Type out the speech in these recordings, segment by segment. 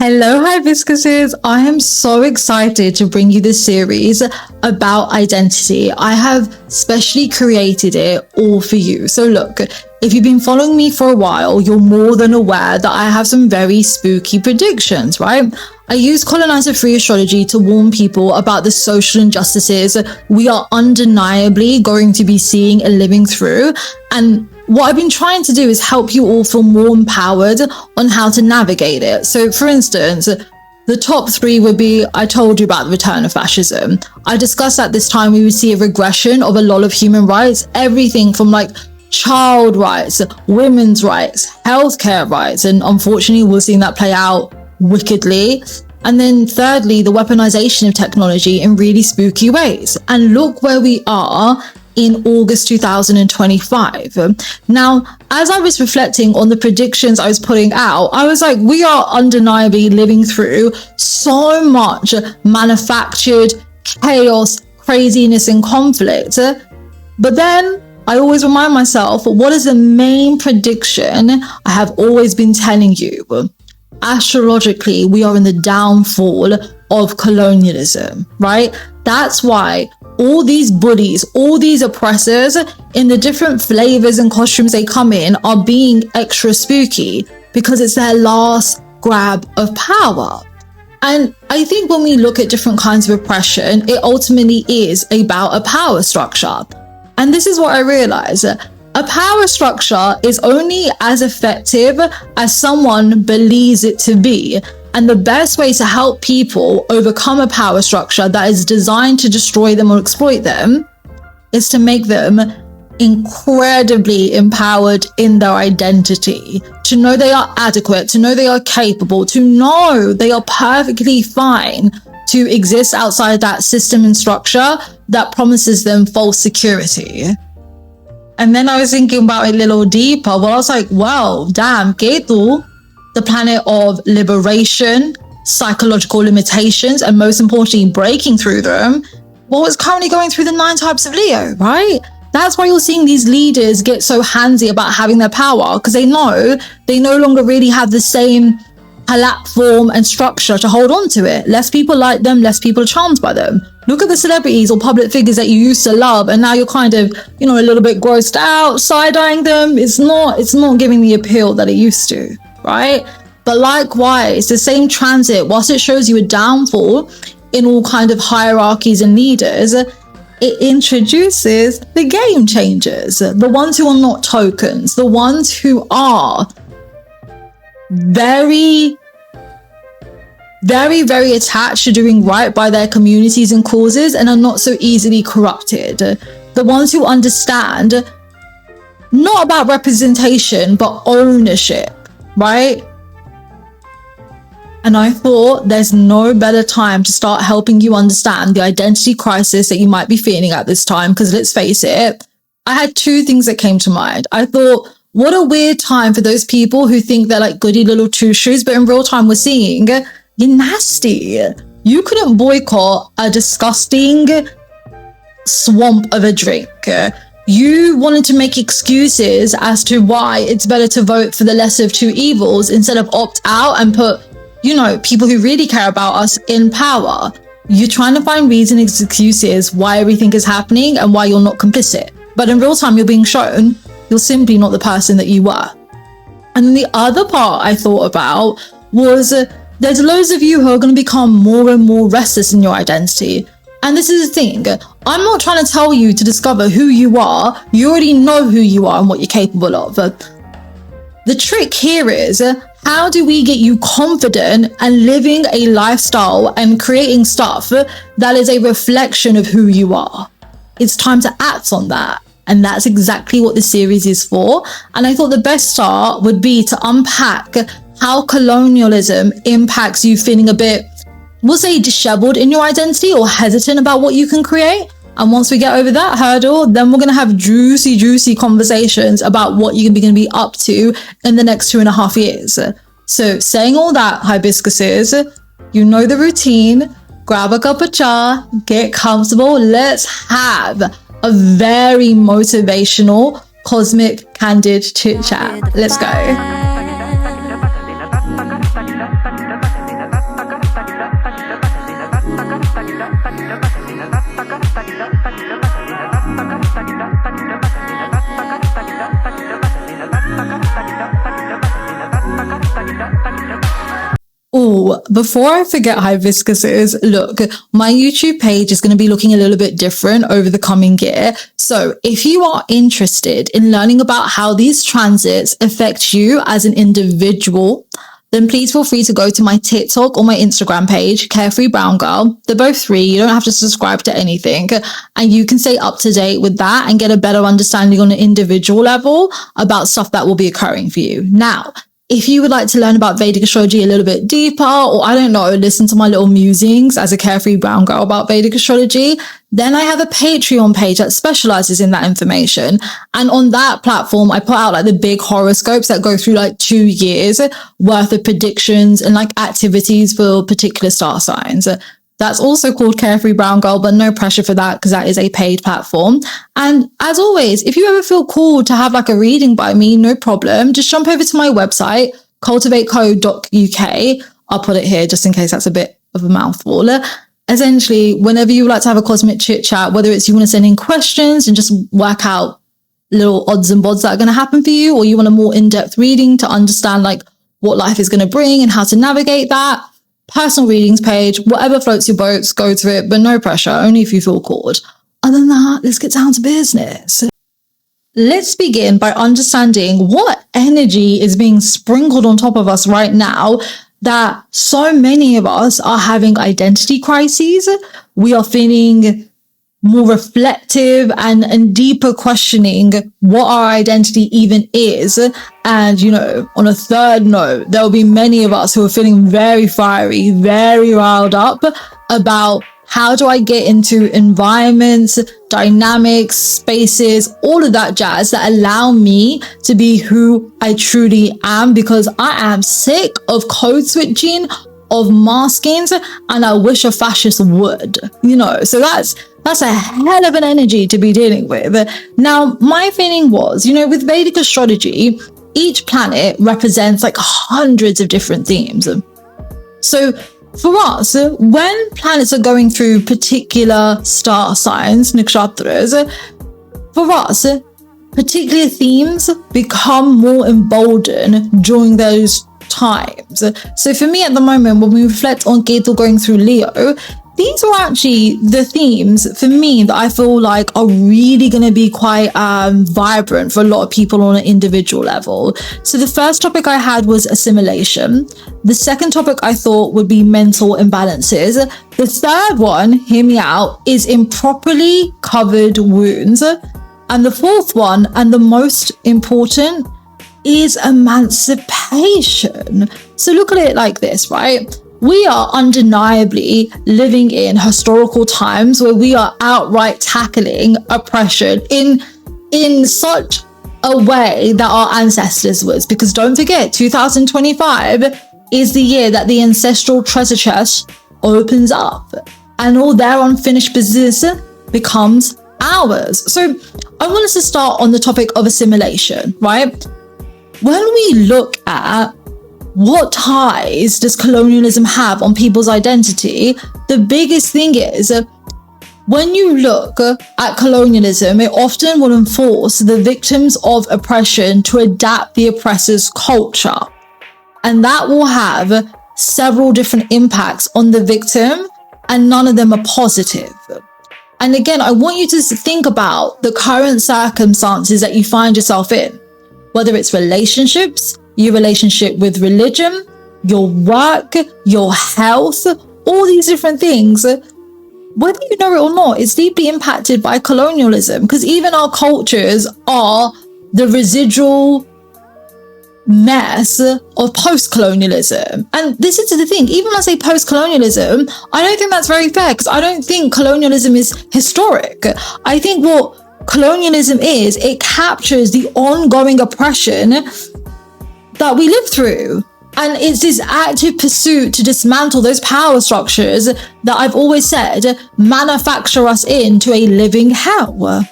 Hello, Hibiscuses. I am so excited to bring you this series about identity. I have specially created it all for you. So look, if you've been following me for a while, you're more than aware that I have some very spooky predictions, right? I use colonizer-free astrology to warn people about the social injustices we are undeniably going to be seeing and living through. And what I've been trying to do is help you all feel more empowered on how to navigate it. So for instance, the top three would be, I told you about the return of fascism. I discussed at this time we would see a regression of a lot of human rights, everything from like child rights, women's rights, healthcare rights, and unfortunately we're seeing that play out wickedly. And then thirdly, the weaponization of technology in really spooky ways. And look where we are in August 2025. Now, as I was reflecting on the predictions I was putting out, I was like, we are undeniably living through so much manufactured chaos, craziness, and conflict. But then I always remind myself, what is the main prediction I have always been telling you? Astrologically, we are in the downfall of colonialism, right? That's why all these bullies, all these oppressors in the different flavors and costumes they come in are being extra spooky because it's their last grab of power. And I think when we look at different kinds of oppression, it ultimately is about a power structure. And this is what I realize. A power structure is only as effective as someone believes it to be. And the best way to help people overcome a power structure that is designed to destroy them or exploit them is to make them incredibly empowered in their identity, to know they are adequate, to know they are capable, to know they are perfectly fine to exist outside that system and structure that promises them false security. And then I was thinking about it a little deeper. Well, I was like, wow, damn, Ketu, the planet of liberation, psychological limitations, and most importantly, breaking through them, well, it's currently going through the 9 types of Leo, right? That's why you're seeing these leaders get so handsy about having their power, because they know they no longer really have the same platform and structure to hold on to it. Less people like them, less people are charmed by them. Look at the celebrities or public figures that you used to love, and now you're kind of, a little bit grossed out, side-eyeing them. It's not giving the appeal that it used to, right? But likewise, the same transit, whilst it shows you a downfall in all kind of hierarchies and leaders, it introduces the game changers, the ones who are not tokens, the ones who are very, very, very attached to doing right by their communities and causes and are not so easily corrupted. The ones who understand not about representation, but ownership, right? And I thought there's no better time to start helping you understand the identity crisis that you might be feeling at this time, because let's face it, I had 2 things that came to mind. I thought, what a weird time for those people who think they're like goody little two-shoes, but in real time we're seeing you're nasty. You couldn't boycott a disgusting swamp of a drink. You wanted to make excuses as to why it's better to vote for the lesser of 2 evils instead of opt out and put, people who really care about us in power. You're trying to find reasons and excuses why everything is happening and why you're not complicit. But in real time, you're being shown you're simply not the person that you were. And then the other part I thought about was there's loads of you who are going to become more and more restless in your identity. And this is the thing. I'm not trying to tell you to discover who you are. You already know who you are and what you're capable of. The trick here is, how do we get you confident and living a lifestyle and creating stuff that is a reflection of who you are? It's time to act on that. And that's exactly what this series is for. And I thought the best start would be to unpack how colonialism impacts you feeling a bit, we'll say, disheveled in your identity or hesitant about what you can create. And once we get over that hurdle, then we're going to have juicy conversations about what you're going to be up to in the next 2.5 years. So saying all that, Hibiscuses, you know the routine. Grab a cup of cha, get comfortable. Let's have a very motivational, cosmic, candid chit chat. Let's go. Oh, before I forget Hibiscuses, look, my YouTube page is going to be looking a little bit different over the coming year. So if you are interested in learning about how these transits affect you as an individual, then please feel free to go to my TikTok or my Instagram page, Carefree Brown Girl. They're both free. You don't have to subscribe to anything. And you can stay up to date with that and get a better understanding on an individual level about stuff that will be occurring for you. Now, if you would like to learn about Vedic astrology a little bit deeper, or I don't know, listen to my little musings as a carefree brown girl about Vedic astrology, then I have a Patreon page that specializes in that information. And on that platform, I put out like the big horoscopes that go through like 2 years worth of predictions and like activities for particular star signs. That's also called Carefree Brown Girl, but no pressure for that because that is a paid platform. And as always, if you ever feel called to have like a reading by me, no problem. Just jump over to my website, cultivateco.uk. I'll put it here just in case that's a bit of a mouthful. Essentially, whenever you would like to have a cosmic chit chat, whether it's you want to send in questions and just work out little odds and bods that are going to happen for you, or you want a more in-depth reading to understand like what life is going to bring and how to navigate that, personal readings page, whatever floats your boats, go to it, but no pressure, only if you feel called. Other than that, let's get down to business. Let's begin by understanding what energy is being sprinkled on top of us right now that so many of us are having identity crises. We are feeling more reflective and deeper questioning what our identity even is. And, you know, on a third note, there will be many of us who are feeling very fiery, very riled up about how do I get into environments, dynamics, spaces, all of that jazz that allow me to be who I truly am, because I am sick of code switching, of maskings, and I wish a fascist would, you know. So that's a hell of an energy to be dealing with. Now, my feeling was, you know, with Vedic astrology, each planet represents like hundreds of different themes. So for us, when planets are going through particular star signs, nakshatras, for us, particular themes become more emboldened during those times. So for me at the moment, when we reflect on Ketu going through Leo, these are actually the themes for me that I feel like are really going to be quite vibrant for a lot of people on an individual level. So the first topic I had was assimilation. The second topic I thought would be mental imbalances. The third one, hear me out, is improperly covered wounds. And the fourth one, and the most important, is emancipation. So look at it like this, right? We are undeniably living in historical times where we are outright tackling oppression in such a way that our ancestors was. Because don't forget, 2025 is the year that the ancestral treasure chest opens up and all their unfinished business becomes ours. So I want us to start on the topic of assimilation, right? When we look at what ties does colonialism have on people's identity, the biggest thing is when you look at colonialism, it often will enforce the victims of oppression to adapt the oppressor's culture. And that will have several different impacts on the victim, and none of them are positive. And again, I want you to think about the current circumstances that you find yourself in, whether it's relationships, your relationship with religion, your work, your health, all these different things, whether you know it or not, it's deeply impacted by colonialism, because even our cultures are the residual mess of post-colonialism. And this is the thing, even when I say post-colonialism, I don't think that's very fair, because I don't think colonialism is historic. I think what colonialism is, it captures the ongoing oppression that we live through. And it's this active pursuit to dismantle those power structures that I've always said manufacture us into a living hell.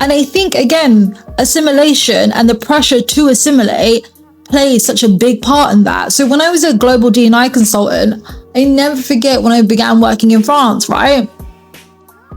And I think, again, assimilation and the pressure to assimilate plays such a big part in that. So when I was a global D&I consultant, I never forget when I began working in France, right?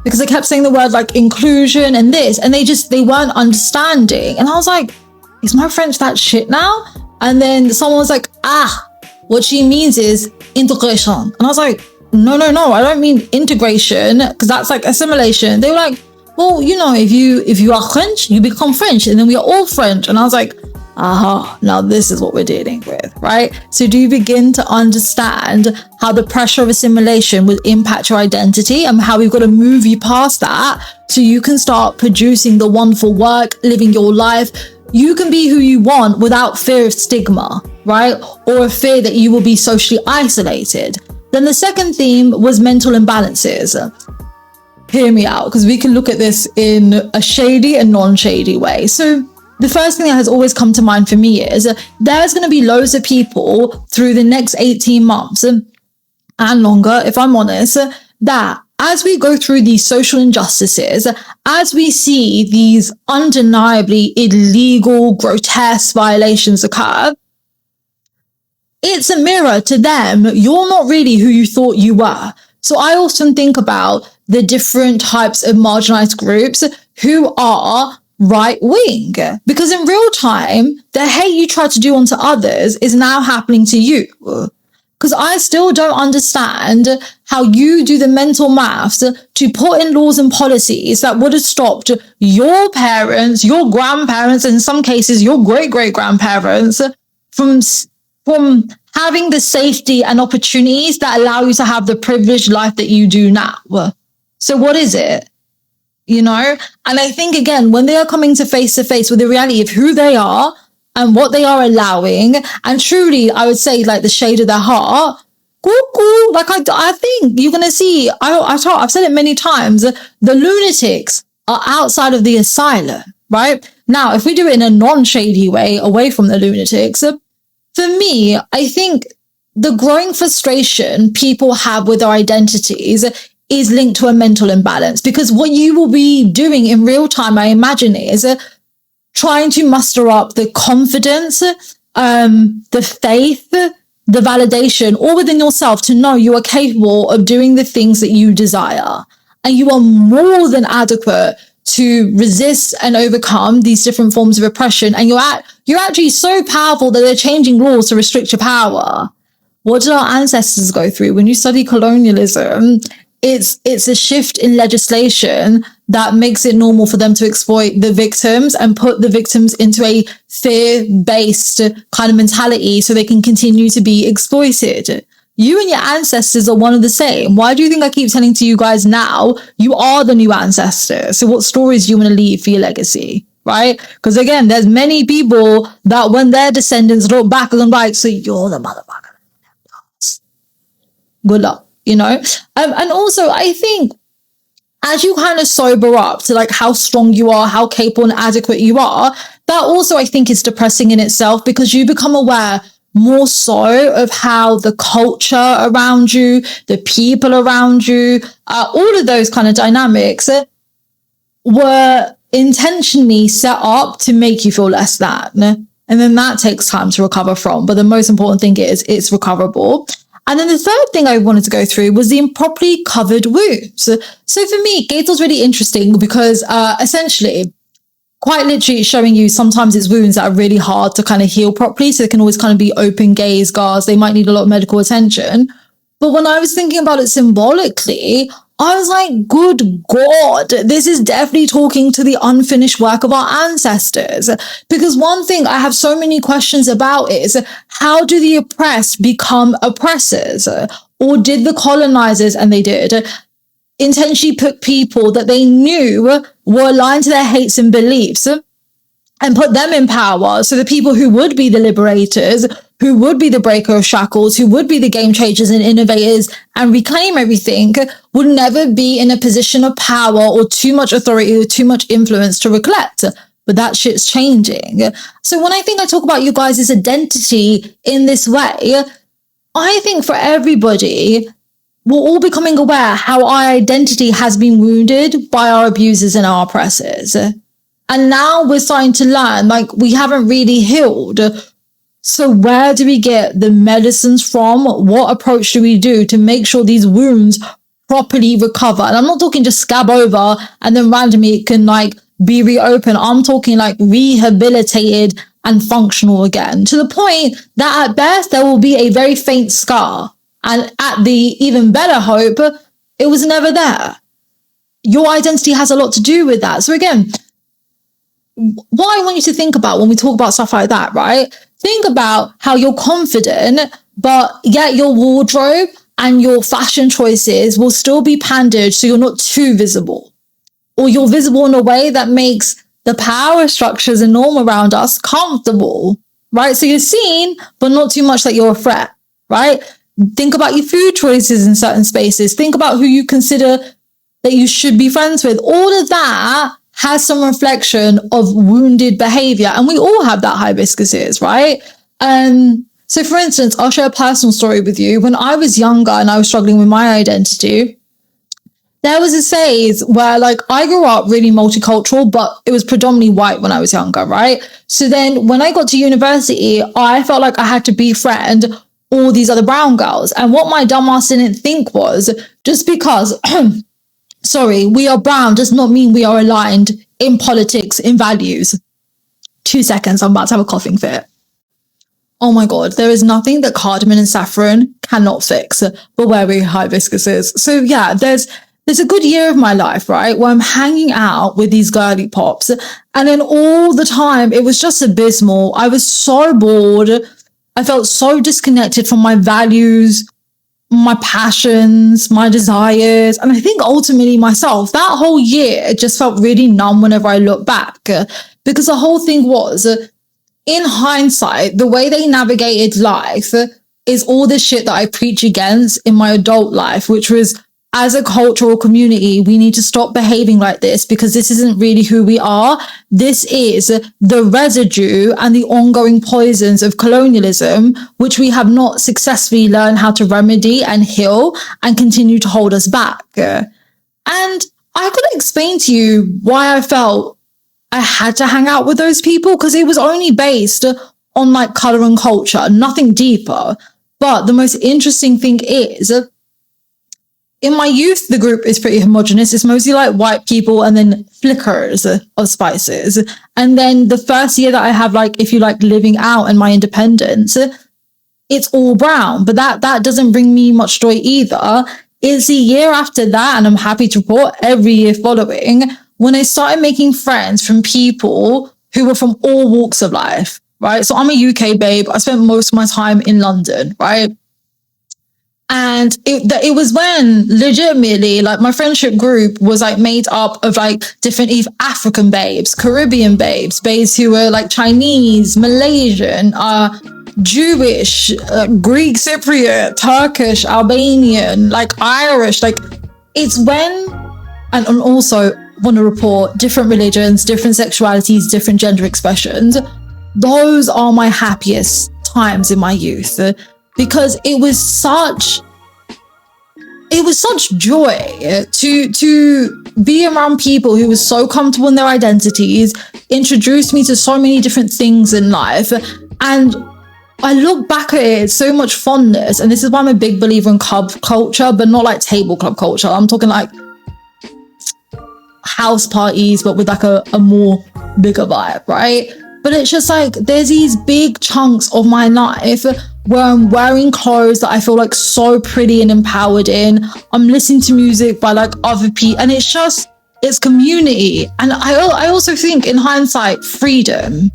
Because I kept saying the word like inclusion and this, and they weren't understanding. And I was like, is my French that shit now? And then someone was like, well, what she means is integration. And I was like, no, I don't mean integration, because that's like assimilation. They were like, well, you know, if you are French, you become French, and then we are all French. And I was like, now this is what we're dealing with, right? So do you begin to understand how the pressure of assimilation will impact your identity, and how we've got to move you past that so you can start producing the wonderful work, living your life. You can be who you want without fear of stigma, right? Or a fear that you will be socially isolated. Then the second theme was mental imbalances. Hear me out, because we can look at this in a shady and non-shady way. So the first thing that has always come to mind for me is there's going to be loads of people through the next 18 months and longer, if I'm honest, that as we go through these social injustices, as we see these undeniably illegal, grotesque violations occur, it's a mirror to them. You're not really who you thought you were. So I often think about the different types of marginalized groups who are right wing, because in real time, the hate you try to do onto others is now happening to you. Because I still don't understand how you do the mental maths to put in laws and policies that would have stopped your parents, your grandparents, and in some cases, your great-great-grandparents from having the safety and opportunities that allow you to have the privileged life that you do now. So what is it? You know? And I think, again, when they are coming to face with the reality of who they are and what they are allowing, and truly, I would say, like, the shade of their heart, like, I think you're going to see, I've said it many times, the lunatics are outside of the asylum, right? Now, if we do it in a non-shady way, away from the lunatics, for me, I think the growing frustration people have with their identities is linked to a mental imbalance, because what you will be doing in real time, I imagine, is trying to muster up the confidence, the faith, the validation, all within yourself to know you are capable of doing the things that you desire. And you are more than adequate to resist and overcome these different forms of oppression. And you're actually so powerful that they're changing laws to restrict your power. What did our ancestors go through? When you study colonialism, it's a shift in legislation that makes it normal for them to exploit the victims and put the victims into a fear-based kind of mentality so they can continue to be exploited. You and your ancestors are one of the same. Why do you think I keep telling to you guys now, you are the new ancestors? So what stories do you want to leave for your legacy, right? Because again, there's many people that when their descendants look back and like, so you're the motherfucker. Good luck. You know, and also I think as you kind of sober up to like how strong you are, how capable and adequate you are, that also I think is depressing in itself, because you become aware more so of how the culture around you, the people around you, all of those kind of dynamics were intentionally set up to make you feel less than. And then that takes time to recover from. But the most important thing is it's recoverable. And then the third thing I wanted to go through was the improperly covered wounds. So for me, Ketu's really interesting because essentially, quite literally showing you sometimes it's wounds that are really hard to kind of heal properly. So they can always kind of be open gaze scars. They might need a lot of medical attention. But when I was thinking about it symbolically, I was like, good God, this is definitely talking to the unfinished work of our ancestors. Because one thing I have so many questions about is, how do the oppressed become oppressors? Or did the colonizers, and they did, intentionally put people that they knew were aligned to their hates and beliefs and put them in power? So the people who would be the liberators, who would be the breaker of shackles, who would be the game changers and innovators and reclaim everything, would never be in a position of power or too much authority or too much influence to recollect. But that shit's changing. So when I think I talk about you guys' identity in this way, I think for everybody, we're all becoming aware how our identity has been wounded by our abusers and our oppressors. And now we're starting to learn, like, we haven't really healed. So where do we get the medicines from? What approach do we do to make sure these wounds properly recover? And I'm not talking just scab over and then randomly it can like be reopened. I'm talking like rehabilitated and functional again, to the point that at best there will be a very faint scar. And at the even better hope, it was never there. Your identity has a lot to do with that. So again, what I want you to think about when we talk about stuff like that, right? Think about how you're confident, but yet your wardrobe and your fashion choices will still be pandered so you're not too visible. Or you're visible in a way that makes the power structures and norm around us comfortable, right? So you're seen, but not too much that you're a threat, right? Think about your food choices in certain spaces. Think about who you consider that you should be friends with. All of that has some reflection of wounded behavior. And we all have that, hibiscuses, right? So for instance, I'll share a personal story with you. When I was younger and I was struggling with my identity, there was a phase where like I grew up really multicultural, but it was predominantly white when I was younger, right? So then when I got to university, I felt like I had to befriend all these other brown girls. And what my dumbass didn't think was just because, we are brown does not mean we are aligned in politics, in values. 2 seconds, I'm about to have a coughing fit. Oh my God, there is nothing that cardamom and saffron cannot fix, but where we hibiscuses. So yeah, there's a good year of my life, right, where I'm hanging out with these girly pops. And then all the time, it was just abysmal. I was so bored. I felt so disconnected from my values, my passions, my desires. And I think ultimately myself, that whole year just felt really numb whenever I look back. Because the whole thing was, in hindsight, the way they navigated life is all the shit that I preach against in my adult life, which was, as a cultural community, we need to stop behaving like this because this isn't really who we are. This is the residue and the ongoing poisons of colonialism, which we have not successfully learned how to remedy and heal and continue to hold us back. And I couldn't explain to you why I felt I had to hang out with those people, because it was only based on like color and culture, nothing deeper. But the most interesting thing is, in my youth, the group is pretty homogenous. It's mostly like white people and then flickers of spices. And then the first year that I have, like, if you like, living out and my independence, it's all brown. But that doesn't bring me much joy either. It's the year after that, and I'm happy to report every year following, when I started making friends from people who were from all walks of life, right? So I'm a UK babe. I spent most of my time in London, right? And it was when legitimately, like, my friendship group was like made up of like different African babes, Caribbean babes who were like Chinese, Malaysian, Jewish, Greek Cypriot, Turkish, Albanian, like Irish. Like, it's when, and also want to report different religions, different sexualities, different gender expressions. Those are my happiest times in my youth. Because it was such joy to be around people who were so comfortable in their identities, introduced me to so many different things in life. And I look back at it, so much fondness. And this is why I'm a big believer in club culture, but not like table club culture. I'm talking like house parties, but with like a more bigger vibe, right? But it's just like, there's these big chunks of my life where I'm wearing clothes that I feel like so pretty and empowered in. I'm listening to music by like other people, and it's community. And I also think, in hindsight, freedom.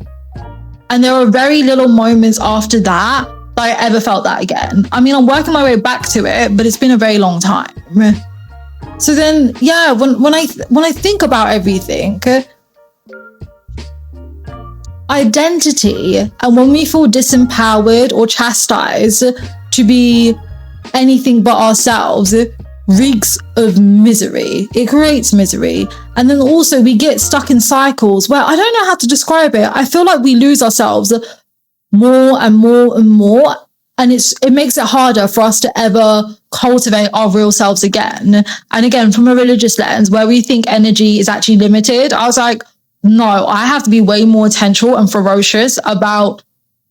And there are very little moments after that I ever felt that again. I mean, I'm working my way back to it, but it's been a very long time. So then, yeah, when I think about everything, identity, and when we feel disempowered or chastised to be anything but ourselves, reeks of misery. It creates misery. And then also we get stuck in cycles where, I don't know how to describe it, I feel like we lose ourselves more and more and more, and it makes it harder for us to ever cultivate our real selves again. And again, from a religious lens where we think energy is actually limited, I was like, no, I have to be way more intentional and ferocious about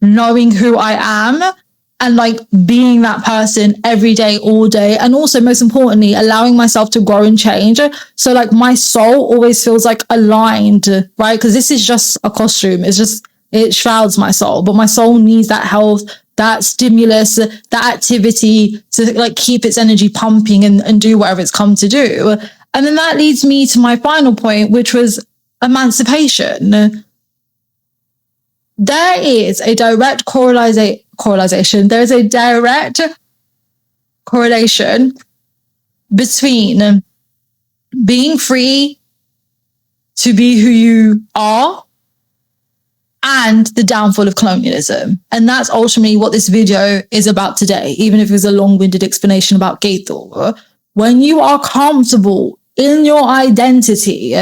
knowing who I am and like being that person every day, all day. And also, most importantly, allowing myself to grow and change. So like my soul always feels like aligned, right? Because this is just a costume. It's just it shrouds my soul, but my soul needs that health, that stimulus, that activity to like keep its energy pumping and do whatever it's come to do. And then that leads me to my final point, which was emancipation. There is a direct correlation. There is a direct correlation between being free to be who you are and the downfall of colonialism. And that's ultimately what this video is about today, even if it was a long-winded explanation about Ketu. When you are comfortable in your identity,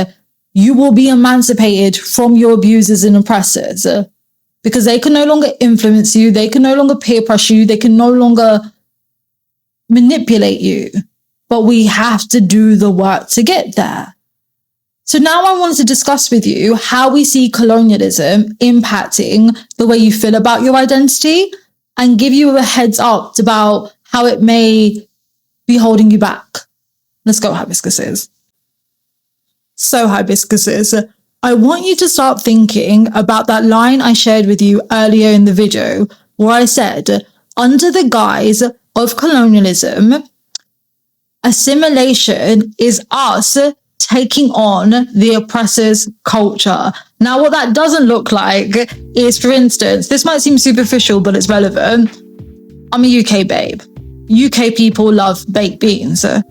you will be emancipated from your abusers and oppressors because they can no longer influence you. They can no longer peer pressure you. They can no longer manipulate you. But we have to do the work to get there. So now I wanted to discuss with you how we see colonialism impacting the way you feel about your identity and give you a heads up about how it may be holding you back. Let's go, Hibiscuses. So, Hibiscuses, I want you to start thinking about that line I shared with you earlier in the video where I said, under the guise of colonialism, assimilation is us taking on the oppressor's culture. Now, what that doesn't look like is, for instance, this might seem superficial, but it's relevant. I'm a UK babe. UK people love baked beans. A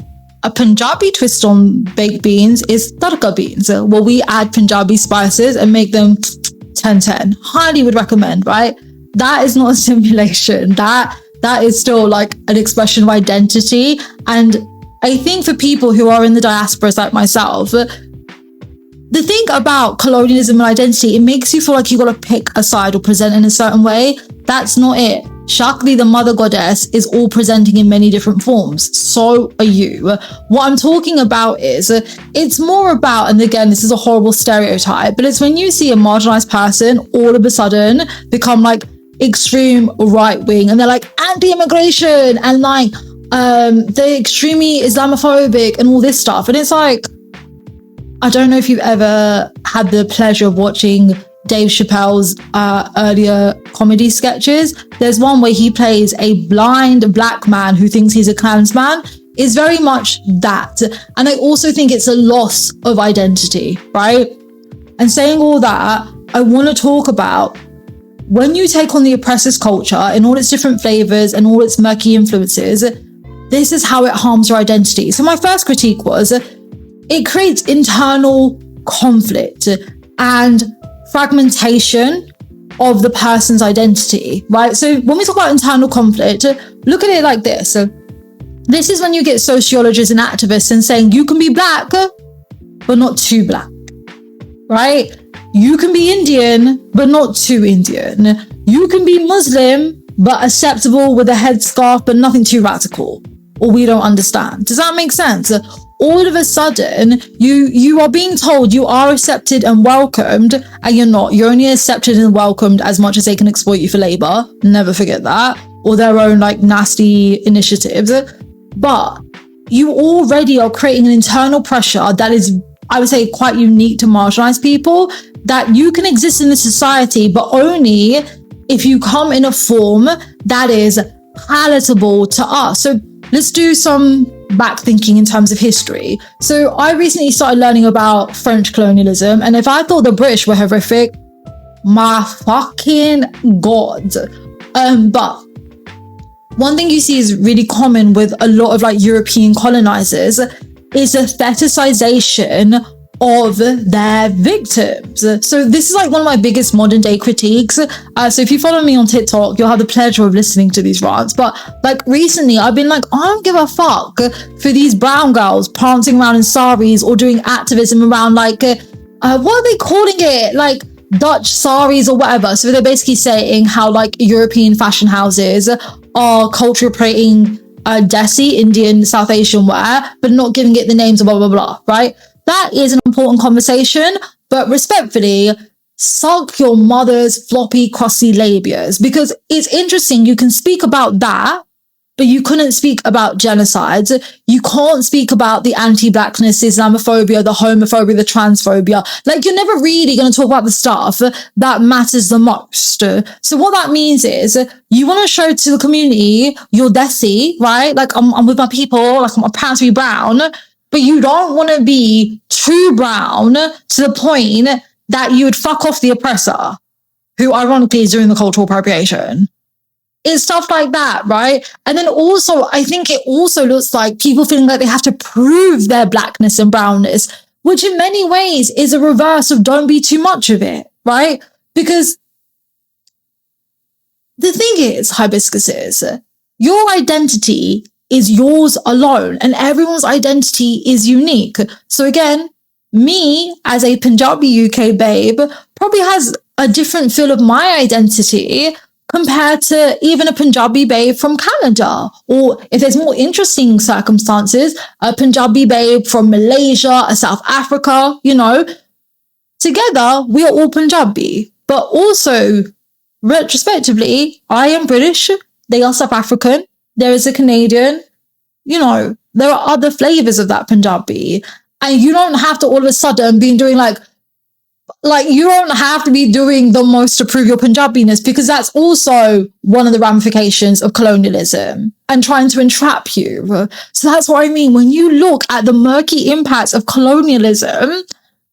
Punjabi twist on baked beans is tadka beans, where we add Punjabi spices and make them 10-10. Highly would recommend, right? That is not assimilation. That is still like an expression of identity. And I think for people who are in the diasporas like myself, the thing about colonialism and identity, it makes you feel like you got to pick a side or present in a certain way. That's not it. Shakti, the mother goddess, is all presenting in many different forms. So are you. What I'm talking about is, it's more about, and again, this is a horrible stereotype, but it's when you see a marginalized person all of a sudden become like extreme right wing and they're like anti-immigration and like they're extremely Islamophobic and all this stuff. And it's like, I don't know if you've ever had the pleasure of watching Dave Chappelle's earlier comedy sketches. There's one where he plays a blind black man who thinks he's a Klansman. It's very much that. And I also think it's a loss of identity, right? And saying all that, I want to talk about when you take on the oppressor's culture in all its different flavors and all its murky influences, this is how it harms your identity. So my first critique was, it creates internal conflict and fragmentation of the person's identity, right? So when we talk about internal conflict, look at it like this. This is when you get sociologists and activists and saying you can be black, but not too black, right? You can be Indian, but not too Indian. You can be Muslim, but acceptable with a headscarf, but nothing too radical, or we don't understand. Does that make sense? All of a sudden, you are being told you are accepted and welcomed, and you're not. You're only accepted and welcomed as much as they can exploit you for labor. Never forget that. Or their own like nasty initiatives. But you already are creating an internal pressure that is, I would say, quite unique to marginalized people, that you can exist in the society, but only if you come in a form that is palatable to us. So let's do some back thinking in terms of history. So I recently started learning about French colonialism, and if I thought the British were horrific, my fucking God. But one thing you see is really common with a lot of like European colonizers is the fetishization of their victims. So this is like one of my biggest modern day critiques. So if you follow me on TikTok, you'll have the pleasure of listening to these rants. But like recently, I've been like, I don't give a fuck for these brown girls prancing around in saris or doing activism around like, what are they calling it? Like Dutch saris or whatever. So they're basically saying how like European fashion houses are culture appropriating Desi, Indian, South Asian wear, but not giving it the names of blah, blah, blah, right? That is an important conversation, but respectfully, suck your mother's floppy, crossy labias, because it's interesting. You can speak about that but you couldn't speak about genocides. You can't speak about the anti-blackness, the Islamophobia, the homophobia, the transphobia. Like, you're never really going to talk about the stuff that matters the most. So what that means is you want to show to the community you're desi, right? Like, I'm with my people, like, I'm proud to be brown, but you don't want to be too brown to the point that you would fuck off the oppressor, who ironically is doing the cultural appropriation. It's stuff like that, right? And then also, I think it also looks like people feeling like they have to prove their blackness and brownness, which in many ways is a reverse of don't be too much of it, right? Because the thing is, Hibiscus, is your identity is yours alone and everyone's identity is unique. So again, me as a Punjabi UK babe probably has a different feel of my identity compared to even a Punjabi babe from Canada. Or if there's more interesting circumstances, a Punjabi babe from Malaysia, a South Africa, you know. Together, we are all Punjabi. But also, retrospectively, I am British, they are South African, there is a Canadian, you know, there are other flavors of that Punjabi. And you don't have to all of a sudden be doing like you don't have to be doing the most to prove your Punjabiness, because that's also one of the ramifications of colonialism and trying to entrap you. So that's what I mean. When you look at the murky impacts of colonialism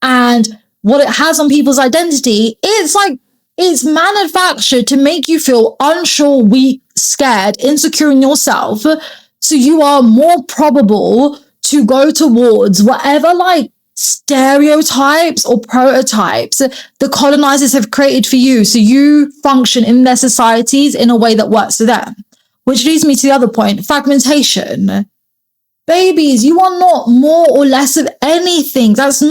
and what it has on people's identity, it's like it's manufactured to make you feel unsure, weak, scared, insecure in yourself. So you are more probable to go towards whatever like stereotypes or prototypes the colonizers have created for you, so you function in their societies in a way that works for them. Which leads me to the other point, fragmentation. Babies, you are not more or less of anything. That's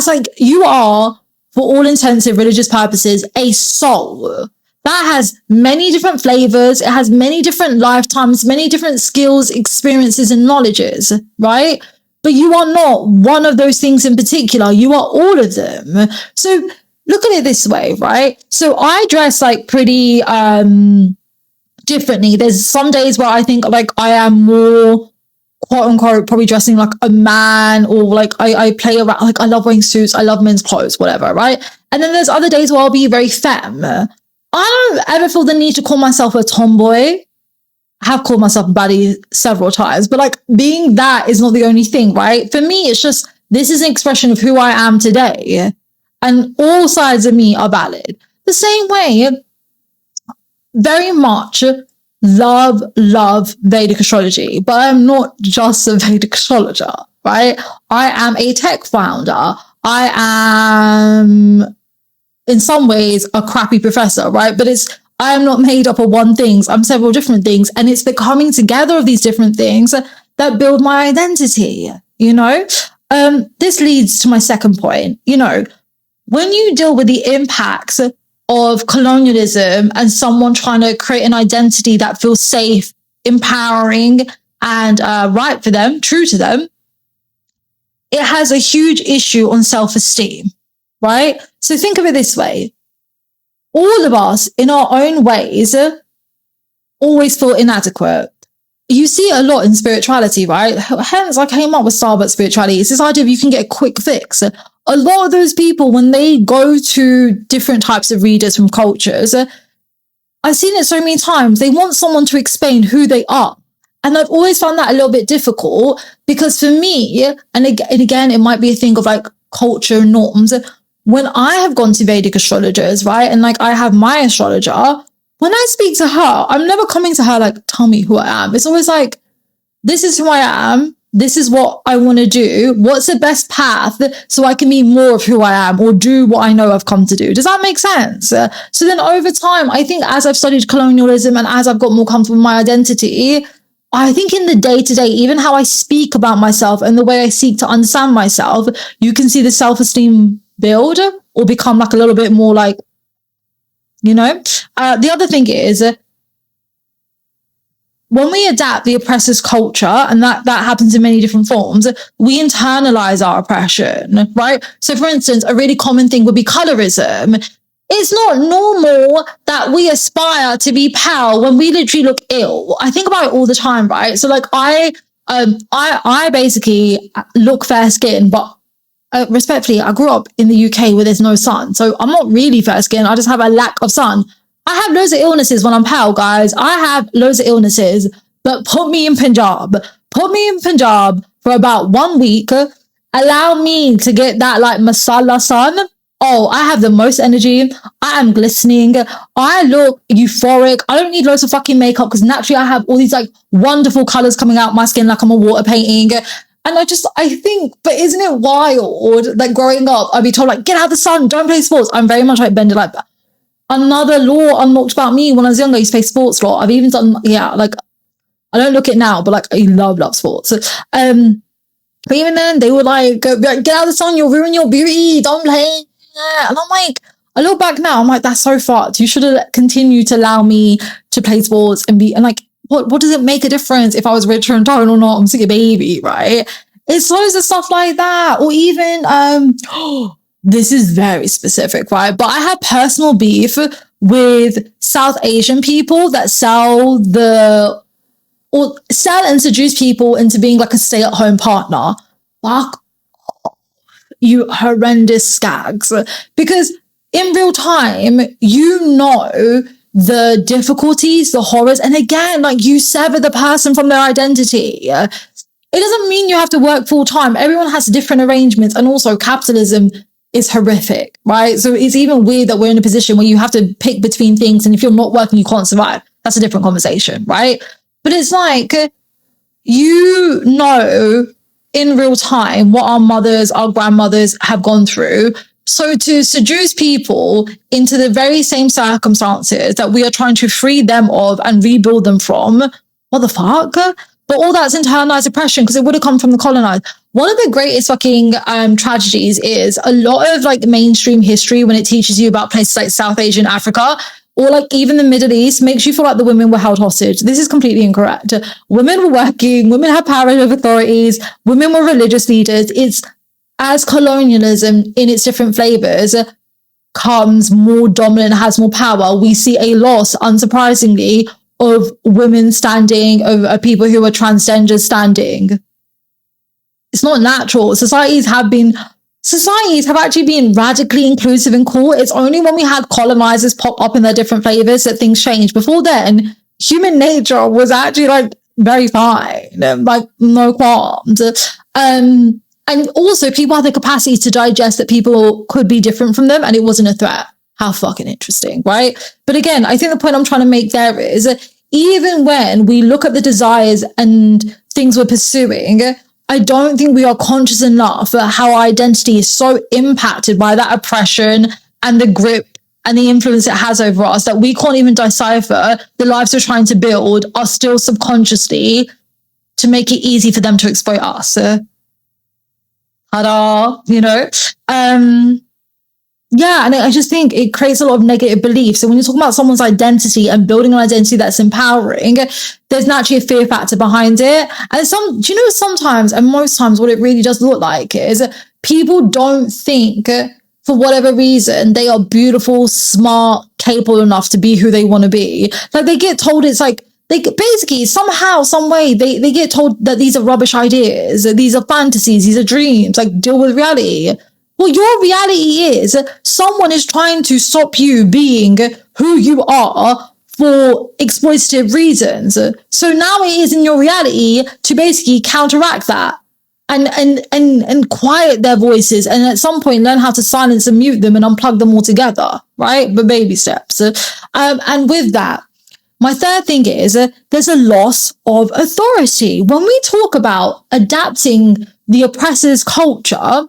like, you are, for all intensive religious purposes, a soul that has many different flavors, it has many different lifetimes, many different skills, experiences, and knowledges, right? But you are not one of those things in particular. You are all of them. So look at it this way, right? So I dress like pretty differently. There's some days where I think like I am more quote unquote probably dressing like a man, or like I play around, like I love wearing suits, I love men's clothes, whatever, right? And then there's other days where I'll be very femme. I don't ever feel the need to call myself a tomboy. Have called myself a baddie several times, but like being that is not the only thing, right? For me, it's just, this is an expression of who I am today, and all sides of me are valid. The same way, very much love Vedic astrology, but I'm not just a Vedic astrologer, right? I am a tech founder. I am in some ways a crappy professor, right? But I am not made up of one thing. I'm several different things. And it's the coming together of these different things that build my identity, you know? This leads to my second point. You know, when you deal with the impacts of colonialism and someone trying to create an identity that feels safe, empowering, and right for them, true to them, it has a huge issue on self-esteem, right? So think of it this way. All of us, in our own ways, always feel inadequate. You see it a lot in spirituality, right? Hence, I came up with Starbucks spirituality. It's this idea of you can get a quick fix. A lot of those people, when they go to different types of readers from cultures, I've seen it so many times, they want someone to explain who they are. And I've always found that a little bit difficult, because for me, and again, it might be a thing of like culture norms, when I have gone to Vedic astrologers, right, and like I have my astrologer, when I speak to her, I'm never coming to her like, tell me who I am. It's always like, this is who I am. This is what I want to do. What's the best path so I can be more of who I am, or do what I know I've come to do? Does that make sense? So then over time, I think as I've studied colonialism and as I've got more comfortable with my identity, I think in the day-to-day, even how I speak about myself and the way I seek to understand myself, you can see the self-esteem build or become like a little bit more like, you know. The other thing is, when we adapt the oppressor's culture, and that happens in many different forms, we internalize our oppression, right? So for instance, a really common thing would be colorism. it's not normal that we aspire to be pale when we literally look ill. I think about it all the time, right? So like I basically look fair skinned, but respectfully, I grew up in the UK where there's no sun. So I'm not really fair skinned. I just have a lack of sun. I have loads of illnesses when I'm pale, guys. I have loads of illnesses, but put me in Punjab. Put me in Punjab for about 1 week. Allow me to get that like masala sun. Oh, I have the most energy. I am glistening. I look euphoric. I don't need loads of fucking makeup because naturally I have all these like wonderful colors coming out my skin like I'm a water painting. And I think, but isn't it wild? Like growing up, I'd be told like, get out of the sun, don't play sports. I'm very much like bended like that. Another law unlocked about me when I was younger, I used to play sports law. I've even done, like, I don't look it now, but like, I love sports. But even then, they would like, get out of the sun, you'll ruin your beauty, don't play. And I'm like, I look back now, I'm like, that's so fucked. You should have continued to allow me to play sports and like, what does it make a difference if I was richer in tone or not? I'm still a baby, right? It's loads of stuff like that. Or even, this is very specific, right? But I have personal beef with South Asian people that sell and seduce people into being like a stay-at-home partner. Fuck you horrendous skags. Because in real time, you know the difficulties, the horrors, and again, like you sever the person from their identity. It doesn't mean you have to work full time. Everyone has different arrangements, and also capitalism is horrific, right? So it's even weird that we're in a position where you have to pick between things, and if you're not working, you can't survive. That's a different conversation, right? But it's like, you know, in real time what our mothers, our grandmothers have gone through. So to seduce people into the very same circumstances that we are trying to free them of and rebuild them from, what the fuck? But all that's internalized oppression because it would have come from the colonized. One of the greatest fucking tragedies is a lot of like mainstream history when it teaches you about places like South Asia and Africa, or like even the Middle East, makes you feel like the women were held hostage. This is completely incorrect. Women were working, women had power over authorities, women were religious leaders. It's as colonialism in its different flavors comes more dominant, has more power, we see a loss, unsurprisingly, of women standing, of people who are transgender standing. It's not natural. Societies have actually been radically inclusive and cool. It's only when we had colonizers pop up in their different flavors that things changed. Before then, human nature was actually like very fine, like no qualms. And also people had the capacity to digest that people could be different from them and it wasn't a threat. How fucking interesting, right? But again, I think the point I'm trying to make there is even when we look at the desires and things we're pursuing, I don't think we are conscious enough of how our identity is so impacted by that oppression and the grip and the influence it has over us that we can't even decipher the lives we're trying to build are still subconsciously to make it easy for them to exploit us. Ta-da, you know? Yeah, and I just think it creates a lot of negative beliefs. So when you're talking about someone's identity and building an identity that's empowering, there's naturally a fear factor behind it. And do you know, sometimes and most times what it really does look like is people don't think for whatever reason they are beautiful, smart, capable enough to be who they want to be. Like they get told it's like, they basically somehow, some way, they get told that these are rubbish ideas, these are fantasies, these are dreams, like deal with reality. Well, your reality is someone is trying to stop you being who you are for exploitative reasons. So now it is in your reality to basically counteract that and quiet their voices, and at some point learn how to silence and mute them and unplug them altogether, right? But baby steps. And with that, my third thing is there's a loss of authority. When we talk about adapting the oppressor's culture,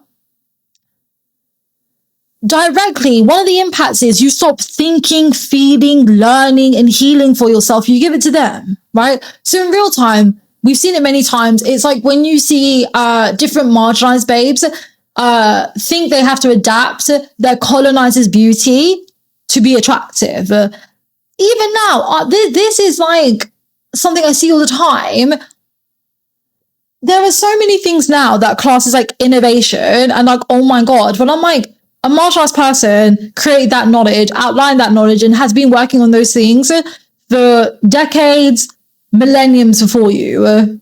directly, one of the impacts is you stop thinking, feeling, learning, and healing for yourself. You give it to them, right? So in real time, we've seen it many times. It's like when you see different marginalized babes think they have to adapt their colonizer's beauty to be attractive. Even now, this is like something I see all the time. There are so many things now that class is like innovation and like, oh my God. But I'm like, a martial arts person created that knowledge, outlined that knowledge, and has been working on those things for decades, millenniums before you.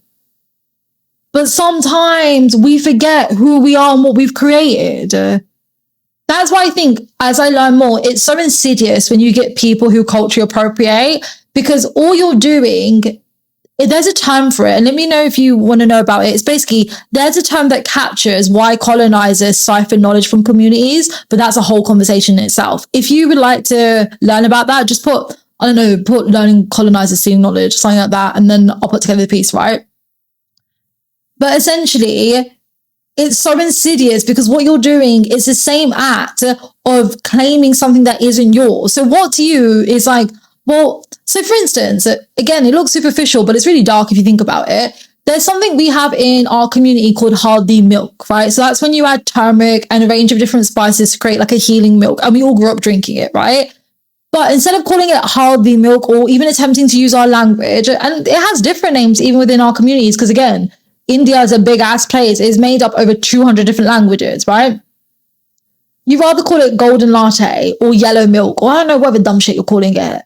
But sometimes we forget who we are and what we've created. That's why I think as I learn more, it's so insidious when you get people who culturally appropriate, because all you're doing, there's a term for it. And let me know if you want to know about it. It's basically, there's a term that captures why colonizers siphon knowledge from communities, but that's a whole conversation in itself. If you would like to learn about that, just put learning colonizers stealing knowledge, something like that. And then I'll put together the piece, right? But essentially, it's so insidious because what you're doing is the same act of claiming something that isn't yours. So what to you is like, well, so for instance, again, it looks superficial, but it's really dark if you think about it. There's something we have in our community called haldi milk, right? So that's when you add turmeric and a range of different spices to create like a healing milk. And we all grew up drinking it, right? But instead of calling it haldi milk or even attempting to use our language, and it has different names even within our communities, because again, India is a big ass place. It's made up over 200 different languages, right? You rather call it golden latte or yellow milk, or I don't know whatever dumb shit you're calling it.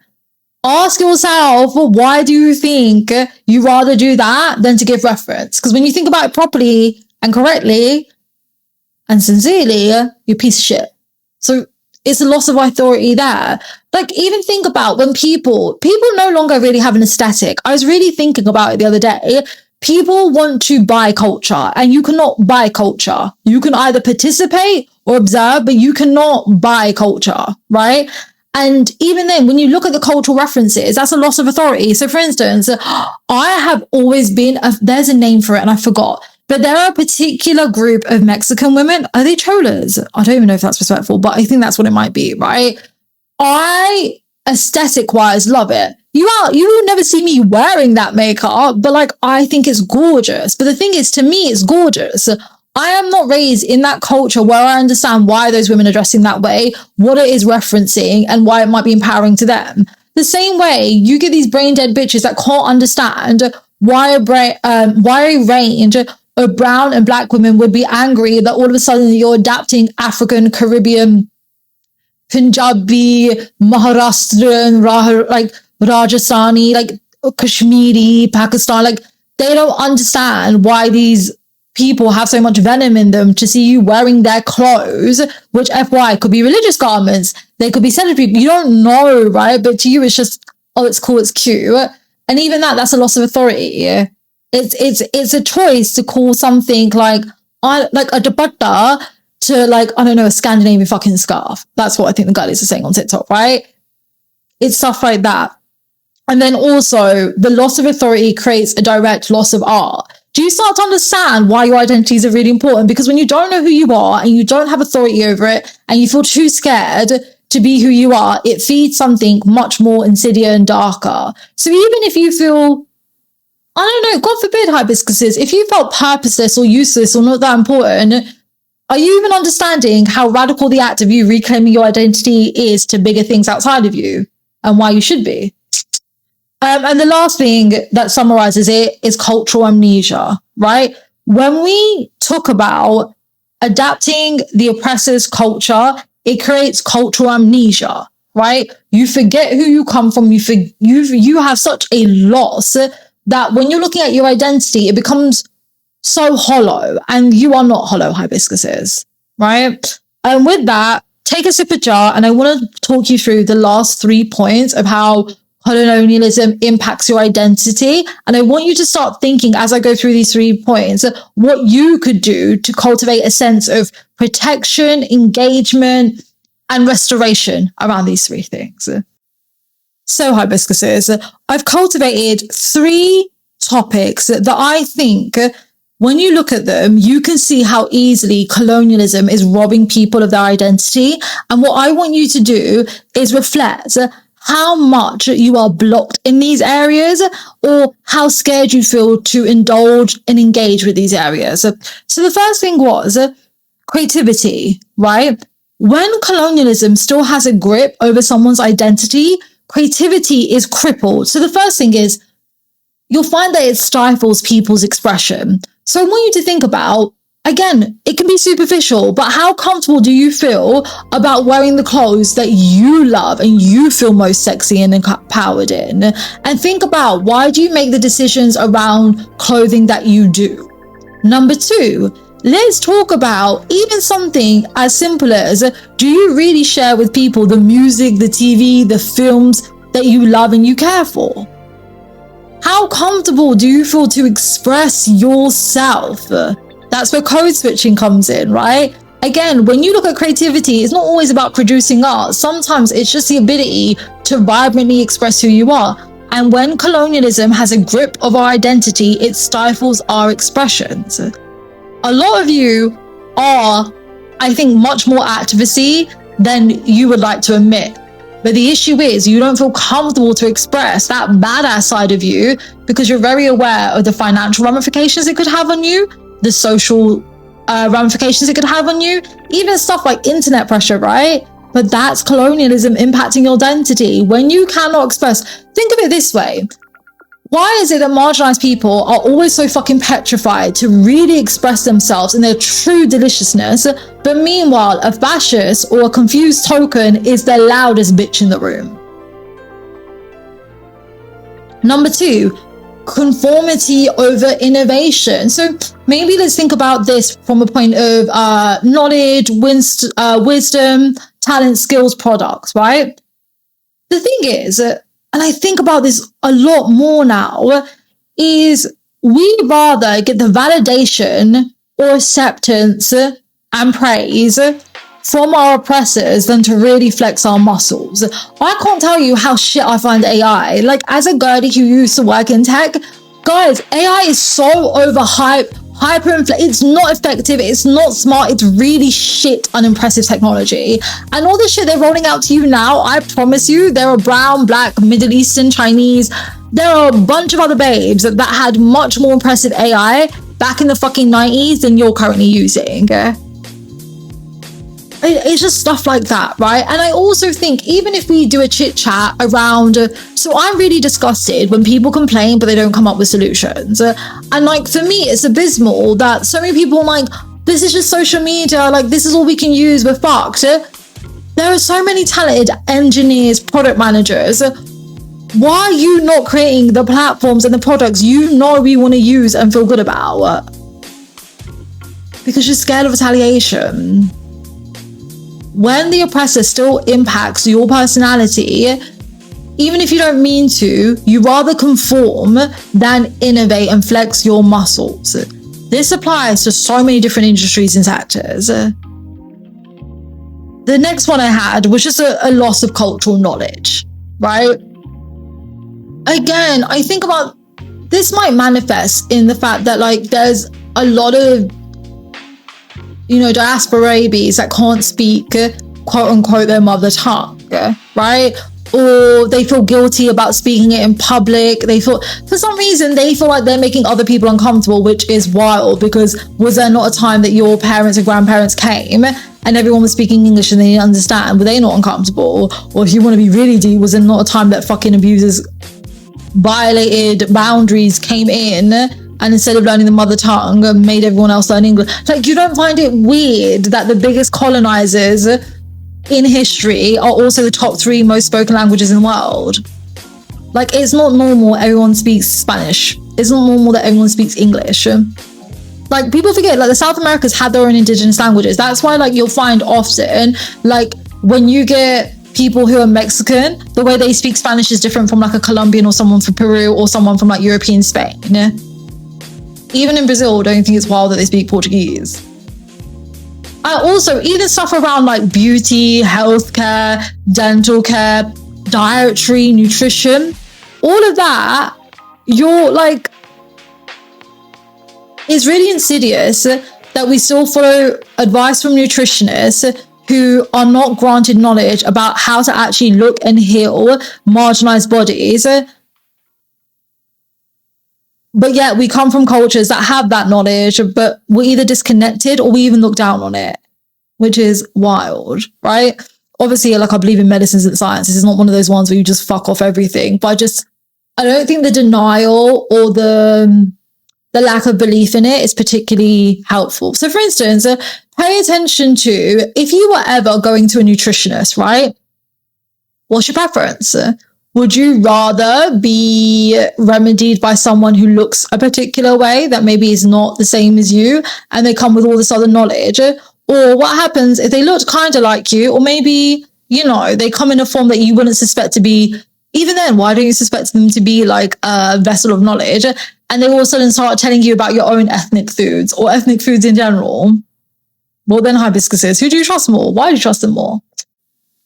Ask yourself, why do you think you rather do that than to give reference? Because when you think about it properly and correctly and sincerely, you're a piece of shit. So it's a loss of authority there. Like, even think about when people no longer really have an aesthetic. I was really thinking about it the other day. People want to buy culture, and you cannot buy culture. You can either participate or observe, but you cannot buy culture, right? And even then, when you look at the cultural references, that's a loss of authority. So for instance, I have always been, there's a name for it and I forgot, but there are a particular group of Mexican women. Are they cholas? I don't even know if that's respectful, but I think that's what it might be, right? I, aesthetic wise, love it. You will never see me wearing that makeup, but like, I think it's gorgeous. But the thing is, to me, it's gorgeous. I am not raised in that culture where I understand why those women are dressing that way, what it is referencing, and why it might be empowering to them. The same way you get these brain dead bitches that can't understand why a range of brown and black women would be angry that all of a sudden you're adapting African, Caribbean, Punjabi, Maharashtrian, like Rajasthani, like Kashmiri, Pakistan. Like, they don't understand why these people have so much venom in them to see you wearing their clothes, which FY could be religious garments, they could be celebrity. You don't know, right? But to you, it's just, oh, it's cool, it's cute. And even that's a loss of authority. It's a choice to call something like a dupatta to, like, I don't know, a Scandinavian fucking scarf. That's what I think the girlies are saying on TikTok, right? It's stuff like that. And then also, the loss of authority creates a direct loss of art. Do you start to understand why your identities are really important? Because when you don't know who you are and you don't have authority over it and you feel too scared to be who you are, it feeds something much more insidious and darker. So even if you feel, I don't know, God forbid, hibiscuses, if you felt purposeless or useless or not that important, are you even understanding how radical the act of you reclaiming your identity is to bigger things outside of you and why you should be? And the last thing that summarizes it is cultural amnesia, right? When we talk about adapting the oppressor's culture, it creates cultural amnesia, right? You forget who you come from. You have such a loss that when you're looking at your identity, it becomes so hollow, and you are not hollow, hibiscuses, right? And with that, take a sip of jar, and I want to talk you through the last 3 points of how colonialism impacts your identity. And I want you to start thinking, as I go through these 3 points, what you could do to cultivate a sense of protection, engagement, and restoration around these 3 things. So, hibiscuses, I've cultivated 3 topics that I think, when you look at them, you can see how easily colonialism is robbing people of their identity. And what I want you to do is reflect how much you are blocked in these areas, or how scared you feel to indulge and engage with these areas. So the first thing was creativity, right? When colonialism still has a grip over someone's identity, creativity is crippled. So the first thing is, you'll find that it stifles people's expression. So I want you to think about again, it can be superficial, but how comfortable do you feel about wearing the clothes that you love and you feel most sexy and empowered in? And think about, why do you make the decisions around clothing that you do? Number 2, let's talk about even something as simple as, do you really share with people the music, the TV, the films that you love and you care for? How comfortable do you feel to express yourself? That's where code switching comes in, right? Again, when you look at creativity, it's not always about producing art. Sometimes it's just the ability to vibrantly express who you are. And when colonialism has a grip of our identity, it stifles our expressions. A lot of you are, I think, much more activisty than you would like to admit. But the issue is, you don't feel comfortable to express that badass side of you because you're very aware of the financial ramifications it could have on you, the social ramifications it could have on you, even stuff like internet pressure, right? But that's colonialism impacting your identity. When you cannot express, think of it this way. Why is it that marginalized people are always so fucking petrified to really express themselves in their true deliciousness, but meanwhile, a fascist or a confused token is the loudest bitch in the room? Number 2, conformity over innovation. So maybe let's think about this from a point of knowledge, wisdom, talent, skills, products, right? The thing is, and I think about this a lot more now, is we rather get the validation or acceptance and praise from our oppressors than to really flex our muscles. I can't tell you how shit I find AI. Like, as a girlie who used to work in tech, guys, AI is so overhyped, it's not effective, it's not smart, it's really shit, unimpressive technology. And all the shit they're rolling out to you now, I promise you, there are brown, black, Middle Eastern, Chinese, there are a bunch of other babes that had much more impressive AI back in the fucking 90s than you're currently using. It's just stuff like that, right? And I also think, even if we do a chit chat around, so I'm really disgusted when people complain but they don't come up with solutions. And like, for me, it's abysmal that so many people are like, this is just social media, like this is all we can use, we're fucked. There are so many talented engineers, product managers. Why are you not creating the platforms and the products you know we want to use and feel good about? Because you're scared of retaliation. When the oppressor still impacts your personality, even if you don't mean to, you rather conform than innovate and flex your muscles. This applies to so many different industries and sectors. The next one I had was just a loss of cultural knowledge, right? Again, I think about, this might manifest in the fact that like there's a lot of, you know, diaspora babies that can't speak quote unquote their mother tongue, right? Or they feel guilty about speaking it in public. They feel, for some reason, they feel like they're making other people uncomfortable, which is wild, because was there not a time that your parents and grandparents came and everyone was speaking English and they didn't understand? Were they not uncomfortable? Or if you want to be really deep, was there not a time that fucking abusers violated boundaries, came in, and instead of learning the mother tongue, made everyone else learn English? Like, you don't find it weird that the biggest colonizers in history are also the top 3 most spoken languages in the world? Like, it's not normal everyone speaks Spanish. It's not normal that everyone speaks English. Like, people forget, like, the South Americans had their own indigenous languages. That's why, like, you'll find often, like, when you get people who are Mexican, the way they speak Spanish is different from, like, a Colombian or someone from Peru or someone from, like, European Spain. Even in Brazil, don't you think it's wild that they speak Portuguese? Also, even stuff around like beauty, healthcare, dental care, dietary, nutrition, all of that, you're like, it's really insidious that we still follow advice from nutritionists who are not granted knowledge about how to actually look and heal marginalized bodies. But yet we come from cultures that have that knowledge, but we're either disconnected or we even look down on it, which is wild, right? Obviously, like, I believe in medicines and sciences. It's not one of those ones where you just fuck off everything. But I don't think the denial or the the lack of belief in it is particularly helpful. So for instance, pay attention to if you were ever going to a nutritionist, right? What's your preference? Would you rather be remedied by someone who looks a particular way that maybe is not the same as you and they come with all this other knowledge? Or what happens if they looked kind of like you, or maybe, you know, they come in a form that you wouldn't suspect to be, even then, why don't you suspect them to be like a vessel of knowledge? And they all of a sudden start telling you about your own ethnic foods or ethnic foods in general. Well, then hibiscuses, who do you trust more? Why do you trust them more?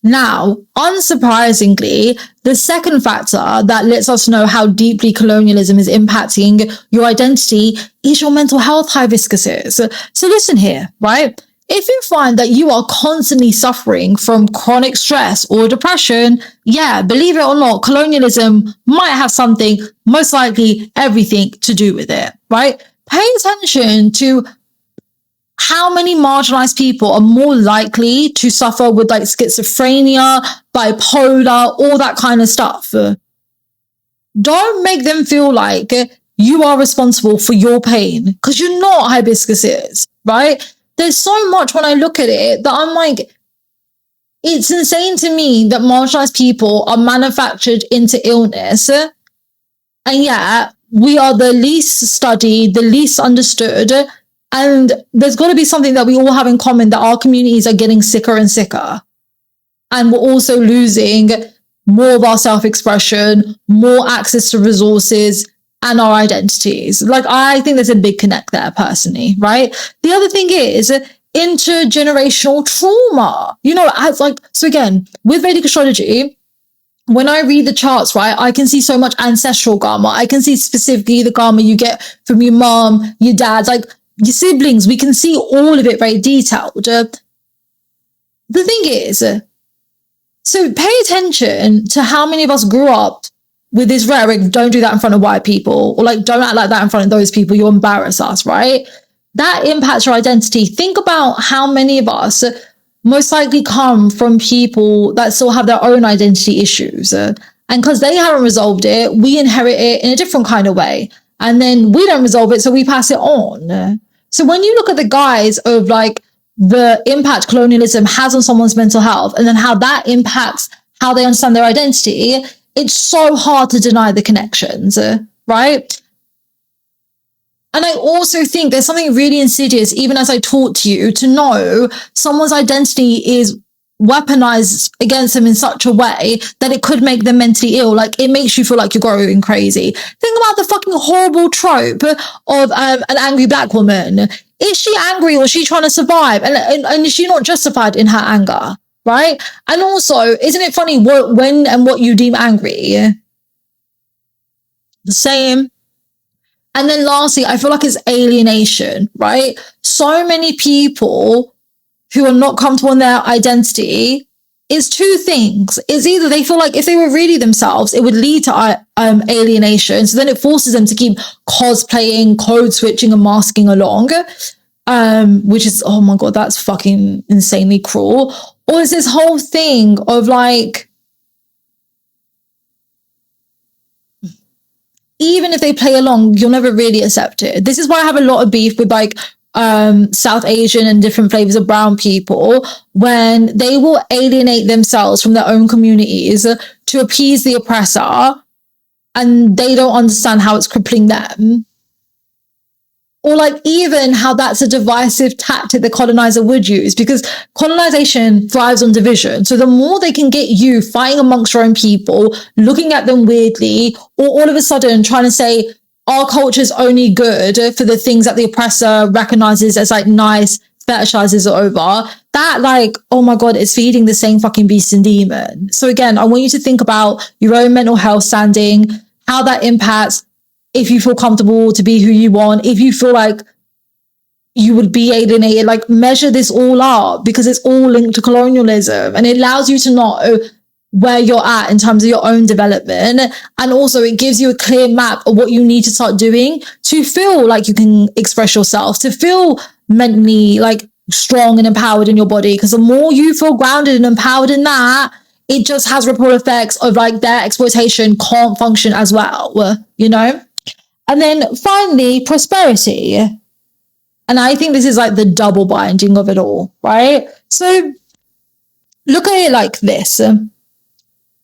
Now, unsurprisingly, the second factor that lets us know how deeply colonialism is impacting your identity is your mental health hibiscuses. So listen here, right? If you find that you are constantly suffering from chronic stress or depression, yeah, believe it or not, colonialism might have something, most likely everything to do with it, right? Pay attention to how many marginalized people are more likely to suffer with like schizophrenia, bipolar, all that kind of stuff. Don't make them feel like you are responsible for your pain, because you're not, hibiscuses, right? There's so much when I look at it that I'm like, it's insane to me that marginalized people are manufactured into illness. And yet we are the least studied, the least understood. And there's got to be something that we all have in common, that our communities are getting sicker and sicker. And we're also losing more of our self-expression, more access to resources and our identities. Like, I think there's a big connect there personally, right? The other thing is intergenerational trauma. You know, as like, so again, with Vedic astrology, when I read the charts, right, I can see so much ancestral karma. I can see specifically the karma you get from your mom, your dad, like your siblings. We can see all of it very detailed. The thing is, so pay attention to how many of us grew up with this rhetoric, don't do that in front of white people, or like, don't act like that in front of those people, you'll embarrass us, right? That impacts your identity. Think about how many of us most likely come from people that still have their own identity issues. And because they haven't resolved it, we inherit it in a different kind of way. And then we don't resolve it, so we pass it on. So when you look at the guise of like the impact colonialism has on someone's mental health, and then how that impacts how they understand their identity, it's so hard to deny the connections, right? And I also think there's something really insidious, even as I talk to you, to know someone's identity is weaponized against them in such a way that it could make them mentally ill. Like, it makes you feel like you're going crazy. Think about the fucking horrible trope of an angry black woman. Is she angry, or is she trying to survive? And is she not justified in her anger? Right? And also, isn't it funny when and what you deem angry? The same. And then lastly, I feel like it's alienation, right? So many people who are not comfortable in their identity is two things. It's either they feel like if they were really themselves, it would lead to alienation. So then it forces them to keep cosplaying, code switching and masking along, which is, oh my God, that's fucking insanely cruel. Or is this whole thing of like, even if they play along, you'll never really accept it. This is why I have a lot of beef with like South Asian and different flavors of brown people, when they will alienate themselves from their own communities to appease the oppressor, and they don't understand how it's crippling them. Or like even how that's a divisive tactic the colonizer would use, because colonization thrives on division. So the more they can get you fighting amongst your own people, looking at them weirdly, or all of a sudden trying to say our culture is only good for the things that the oppressor recognizes as like nice, fetishizes it over, that like, oh my God, it's feeding the same fucking beast and demon. So again, I want you to think about your own mental health standing, how that impacts if you feel comfortable to be who you want, if you feel like you would be alienated, like measure this all out, because it's all linked to colonialism, and it allows you to know where you're at in terms of your own development. And also it gives you a clear map of what you need to start doing to feel like you can express yourself, to feel mentally like strong and empowered in your body. Because the more you feel grounded and empowered in that, it just has ripple effects of like their exploitation can't function as well, you know? And then finally, prosperity. And I think this is like the double binding of it all, right? So look at it like this.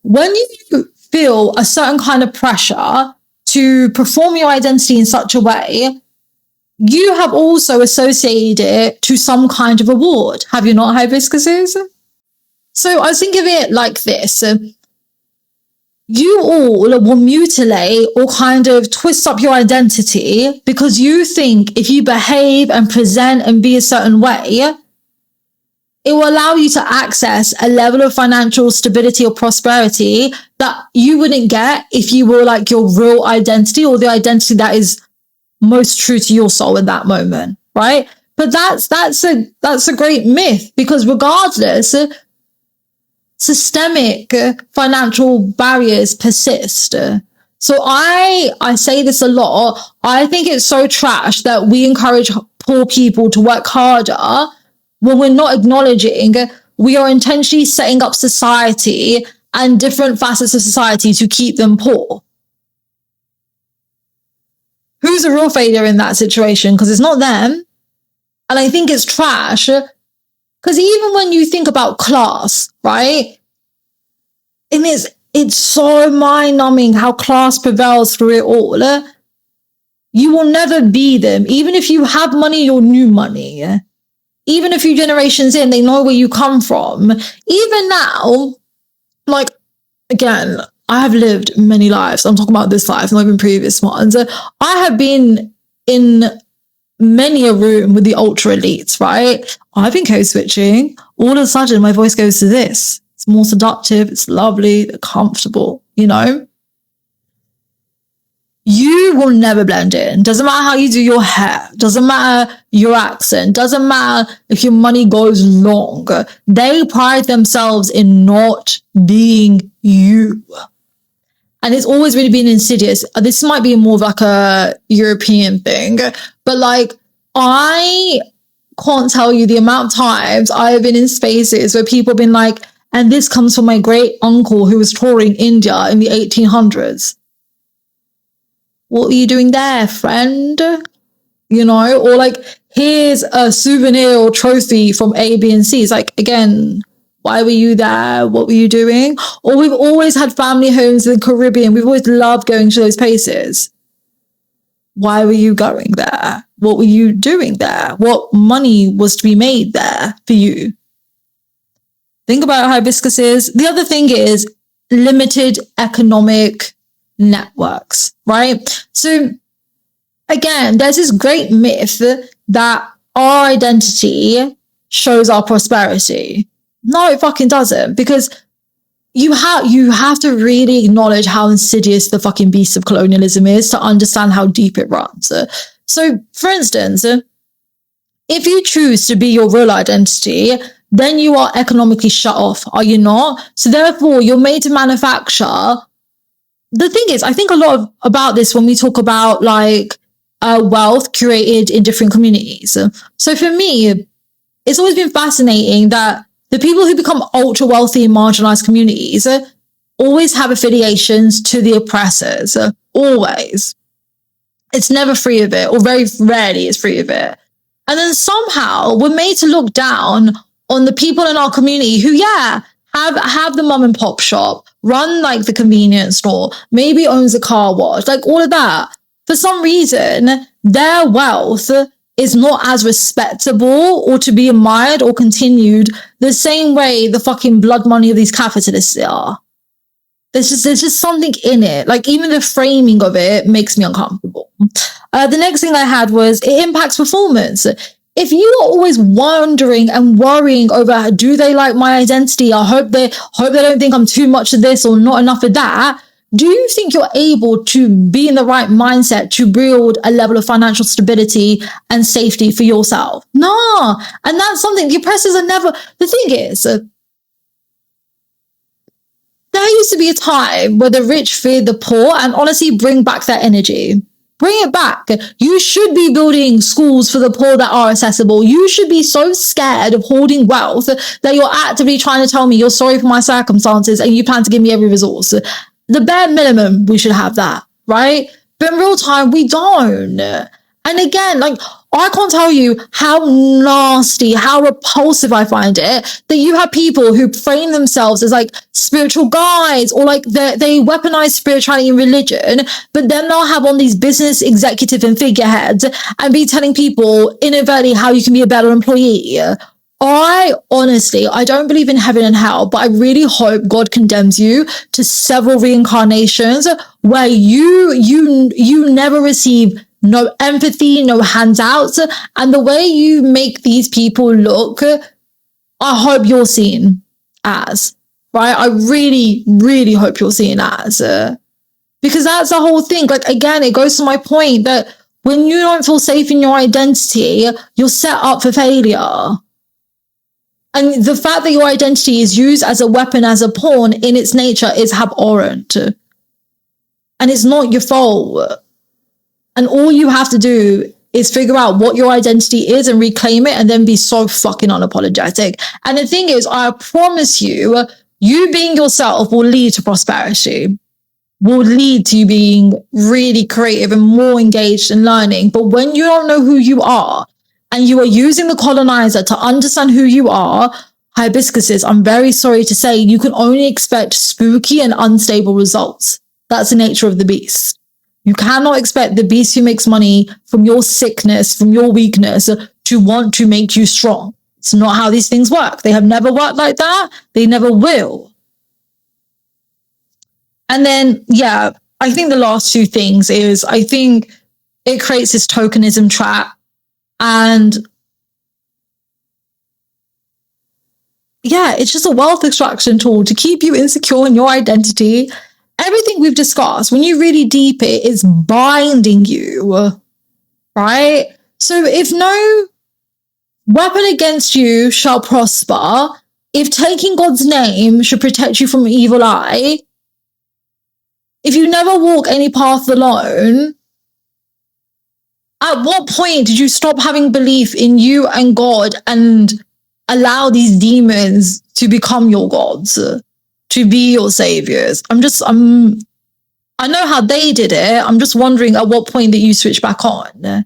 When you feel a certain kind of pressure to perform your identity in such a way, you have also associated it to some kind of reward. Have you not, Hibiscuses? So I was thinking of it like this. You all will mutilate or kind of twist up your identity because you think if you behave and present and be a certain way, it will allow you to access a level of financial stability or prosperity that you wouldn't get if you were like your real identity or the identity that is most true to your soul in that moment, right? But that's a great myth, because regardless, systemic financial barriers persist. So I say this a lot. I think it's so trash that we encourage poor people to work harder when we're not acknowledging we are intentionally setting up society and different facets of society to keep them poor. Who's a real failure in that situation? Because it's not them. And I think it's trash. Because even when you think about class, right? And it's so mind-numbing how class prevails through it all. You will never be them. Even if you have money, you're new money. Even a few generations in, they know where you come from. Even now, like, again, I have lived many lives. I'm talking about this life, not even previous ones. I have been in many a room with the ultra elites, right? I've been code switching. All of a sudden, my voice goes to this. It's more seductive. It's lovely, comfortable, you know? You will never blend in. Doesn't matter how you do your hair. Doesn't matter your accent. Doesn't matter if your money goes long. They pride themselves in not being you. And it's always really been insidious. This might be more of like a European thing, but like, I can't tell you the amount of times I've been in spaces where people have been like, and this comes from my great uncle who was touring India in the 1800s. What are you doing there, friend? You know, or like, here's a souvenir or trophy from A, B, and C. It's like, again, why were you there? What were you doing? Or we've always had family homes in the Caribbean. We've always loved going to those places. Why were you going there? What were you doing there? What money was to be made there for you? Think about how Hibiscus is. The other thing is limited economic networks, right? So again, there's this great myth that our identity shows our prosperity. No, it fucking doesn't, because you have to really acknowledge how insidious the fucking beast of colonialism is to understand how deep it runs. So, for instance, if you choose to be your real identity, then you are economically shut off, are you not? So therefore, you're made to manufacture. The thing is, I think a lot about this when we talk about like wealth created in different communities. So for me, it's always been fascinating that the people who become ultra wealthy in marginalized communities always have affiliations to the oppressors, always. It's never free of it, or very rarely is free of it. And then somehow we're made to look down on the people in our community who, have the mom and pop shop, run like the convenience store, maybe owns a car wash, like all of that. For some reason, their wealth is not as respectable or to be admired or continued the same way the fucking blood money of these capitalists are. There's just something in it. Like, even the framing of it makes me uncomfortable. The next thing I had was it impacts performance. If you are always wondering and worrying over, do they like my identity? I hope they don't think I'm too much of this or not enough of that. Do you think you're able to be in the right mindset to build a level of financial stability and safety for yourself? No. And that's something the oppressors are never. The thing is, there used to be a time where the rich feared the poor, and honestly, bring back that energy. Bring it back. You should be building schools for the poor that are accessible. You should be so scared of hoarding wealth that you're actively trying to tell me you're sorry for my circumstances and you plan to give me every resource. The bare minimum, we should have that, right? But in real time, we don't. And again, like, I can't tell you how nasty, how repulsive I find it that you have people who frame themselves as like spiritual guides, or like they weaponize spirituality and religion, but then they'll have on these business executive and figureheads and be telling people inadvertently how you can be a better employee. I don't believe in heaven and hell, but I really hope God condemns you to several reincarnations where you never receive no empathy, no handouts, and the way you make these people look, I hope you're seen as, right? I really, really hope you're seen as, because that's the whole thing. Like, again, it goes to my point that when you don't feel safe in your identity, you're set up for failure. And the fact that your identity is used as a weapon, as a pawn in its nature is abhorrent. And it's not your fault. And all you have to do is figure out what your identity is and reclaim it, and then be so fucking unapologetic. And the thing is, I promise you, you being yourself will lead to prosperity, will lead to you being really creative and more engaged in learning. But when you don't know who you are, and you are using the colonizer to understand who you are, hibiscuses, I'm very sorry to say, you can only expect spooky and unstable results. That's the nature of the beast. You cannot expect the beast who makes money from your sickness, from your weakness, to want to make you strong. It's not how these things work. They have never worked like that. They never will. And then, yeah, I think the last two things is, I think it creates this tokenism trap. And yeah, it's just a wealth extraction tool to keep you insecure in your identity. Everything we've discussed, when you really deep it, is binding you, right? So if no weapon against you shall prosper, if taking God's name should protect you from evil eye, if you never walk any path alone, at what point did you stop having belief in you and God and allow these demons to become your gods, to be your saviors? I know how they did it. I'm just wondering at what point that you switch back on.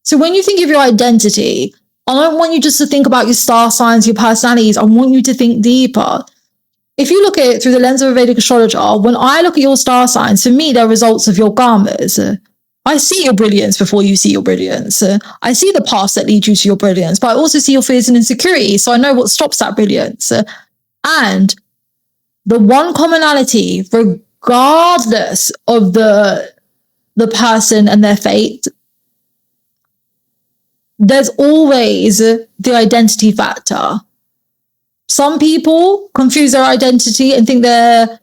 So when you think of your identity, I don't want you just to think about your star signs, your personalities. I want you to think deeper. If you look at it through the lens of a Vedic astrologer, when I look at your star signs, for me, they're results of your karmas. I see your brilliance before you see your brilliance. I see the paths that lead you to your brilliance, but I also see your fears and insecurities, so I know what stops that brilliance. And the one commonality, regardless of the person and their fate, there's always the identity factor. Some people confuse their identity and think they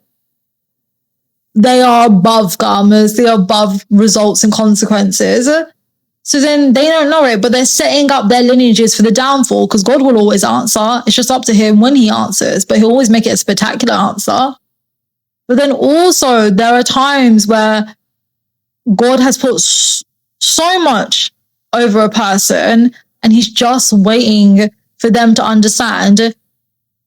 are above karmas, they are above results and consequences. So then they don't know it, but they're setting up their lineages for the downfall, because God will always answer. It's just up to him when he answers, but he'll always make it a spectacular answer. But then also there are times where God has put so much over a person and he's just waiting for them to understand,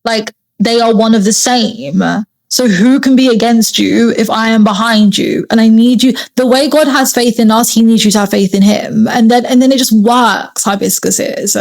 like, they are one of the same. So who can be against you if I am behind you? And I need you. The way God has faith in us, he needs you to have faith in him. And then it just works, hibiscus is.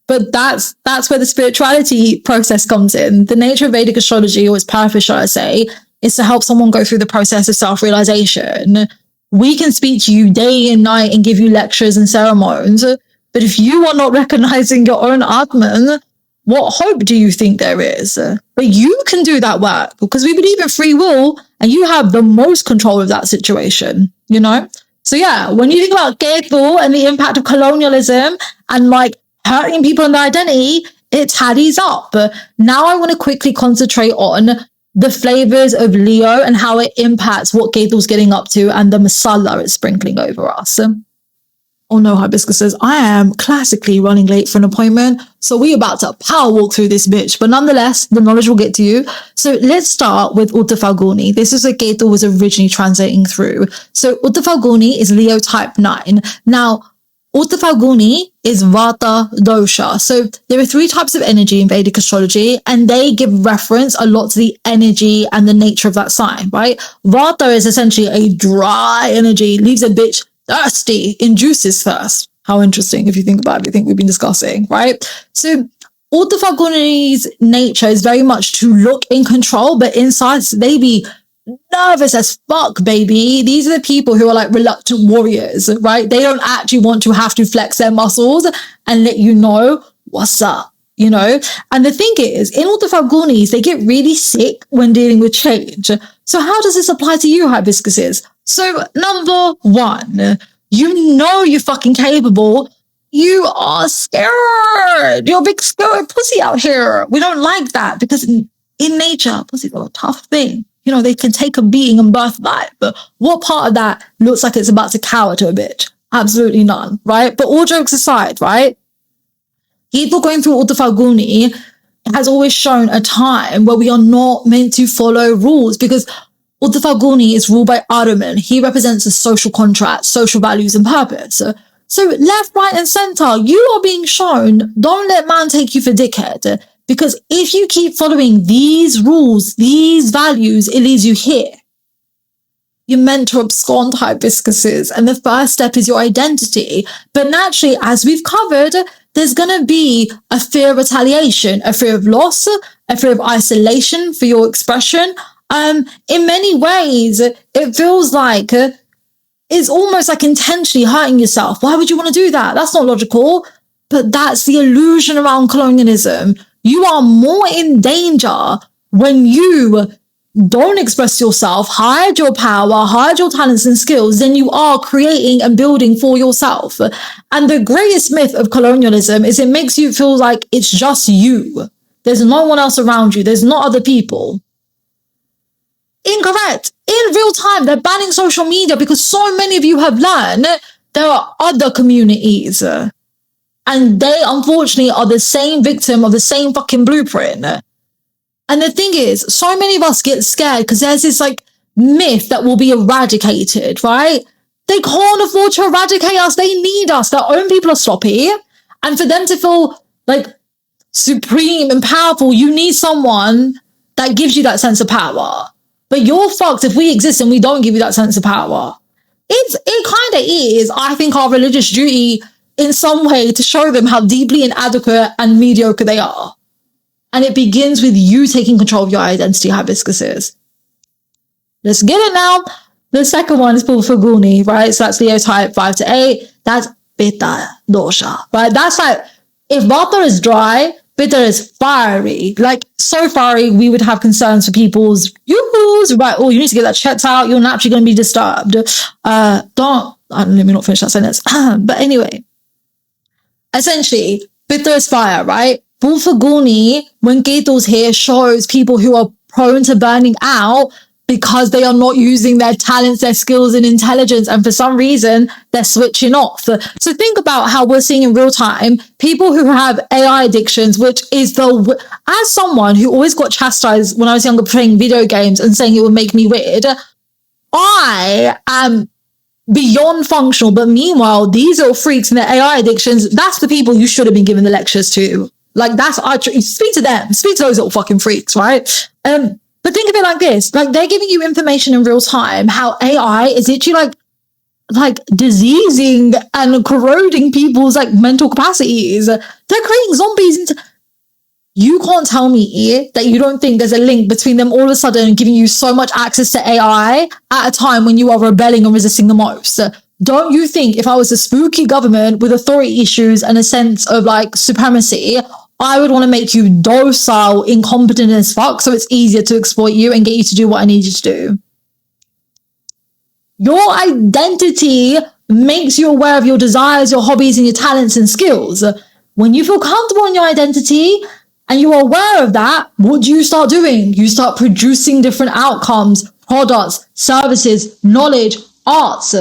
But that's where the spirituality process comes in. The nature of Vedic astrology, or its purpose, shall I say, is to help someone go through the process of self-realization. We can speak to you day and night and give you lectures and ceremonies, but if you are not recognizing your own Atman, what hope do you think there is? But you can do that work, because we believe in free will and you have the most control of that situation, you know? So yeah, when you think about Ketu and the impact of colonialism and like hurting people in their identity, it tallies up. Now I want to quickly concentrate on the flavors of Leo and how it impacts what Ketu's getting up to and the masala it's sprinkling over us. Oh no, hibiscuses, I am classically running late for an appointment, so we're about to power walk through this bitch, but nonetheless, the knowledge will get to you. So let's start with Uttara Falguni. This is what Ketu was originally translating through. So Uttara Falguni is Leo type 9. Now, Uttara Falguni is Vata dosha. So there are 3 types of energy in Vedic astrology, and they give reference a lot to the energy and the nature of that sign, right? Vata is essentially a dry energy, leaves a bitch thirsty, induces thirst. How interesting if you think about everything we've been discussing, right? So Uttara Falguni's nature is very much to look in control, but inside they be nervous as fuck, baby. These are the people who are like reluctant warriors, right? They don't actually want to have to flex their muscles and let you know what's up, you know? And the thing is, in all the Falgunis, they get really sick when dealing with change. So how does this apply to you, Hibiscuses? So number 1, you know you're fucking capable. You are scared. You're a big scared pussy out here. We don't like that because in nature, pussy's a tough thing. You know, they can take a beating and birth life. But what part of that looks like it's about to cower to a bitch? Absolutely none, right? But all jokes aside, right? People going through Uttara Falguni has always shown a time where we are not meant to follow rules because Uttara Falguni is ruled by Addam. He represents a social contract, social values and purpose. So left, right and center, you are being shown, don't let man take you for dickhead. Because if you keep following these rules, these values, it leads you here. You're meant to abscond, Hibiscuses, and the first step is your identity. But naturally, as we've covered, there's going to be a fear of retaliation, a fear of loss, a fear of isolation for your expression. In many ways, it feels like it's almost like intentionally hurting yourself. Why would you want to do that? That's not logical. But that's the illusion around colonialism. You are more in danger when you don't express yourself, hide your power, hide your talents and skills, than you are creating and building for yourself. And the greatest myth of colonialism is it makes you feel like it's just you. There's no one else around you. There's not other people. Incorrect. In real time, they're banning social media because so many of you have learned there are other communities. And they, unfortunately, are the same victim of the same fucking blueprint. And the thing is, so many of us get scared because there's this, like, myth that will be eradicated, right? They can't afford to eradicate us. They need us. Their own people are sloppy. And for them to feel, like, supreme and powerful, you need someone that gives you that sense of power. But you're fucked if we exist and we don't give you that sense of power. It kind of is, I think, our religious duty in some way to show them how deeply inadequate and mediocre they are. And it begins with you taking control of your identity, Hibiscuses. Let's get it now. The second one is Fulfaguni, right? So that's Leo type 5 to 8. That's Pitta dosha, right? That's like, if Vata is dry, Pitta is fiery. Like, so fiery, we would have concerns for people's yoo-hoos, right? Oh, you need to get that checked out. You're naturally going to be disturbed. Let me not finish that sentence. But anyway. Essentially, Pitta is fire, right? Fulfaguni, when Ketu's here, shows people who are prone to burning out because they are not using their talents, their skills and intelligence. And for some reason, they're switching off. So think about how we're seeing in real time, people who have AI addictions, which is as someone who always got chastised when I was younger playing video games and saying it would make me weird, I am beyond functional. But meanwhile, these little freaks and their AI addictions, that's the people you should have been giving the lectures to. Like, speak to them, speak to those little fucking freaks, right? But think of it like this, like, they're giving you information in real time, how AI is literally like diseasing and corroding people's like mental capacities. They're creating zombies. You can't tell me that you don't think there's a link between them all of a sudden giving you so much access to AI at a time when you are rebelling and resisting the most. Don't you think if I was a spooky government with authority issues and a sense of like supremacy, I would want to make you docile, incompetent as fuck, so it's easier to exploit you and get you to do what I need you to do? Your identity makes you aware of your desires, your hobbies, and your talents and skills. When you feel comfortable in your identity and you are aware of that, what do you start doing? You start producing different outcomes, products, services, knowledge, arts.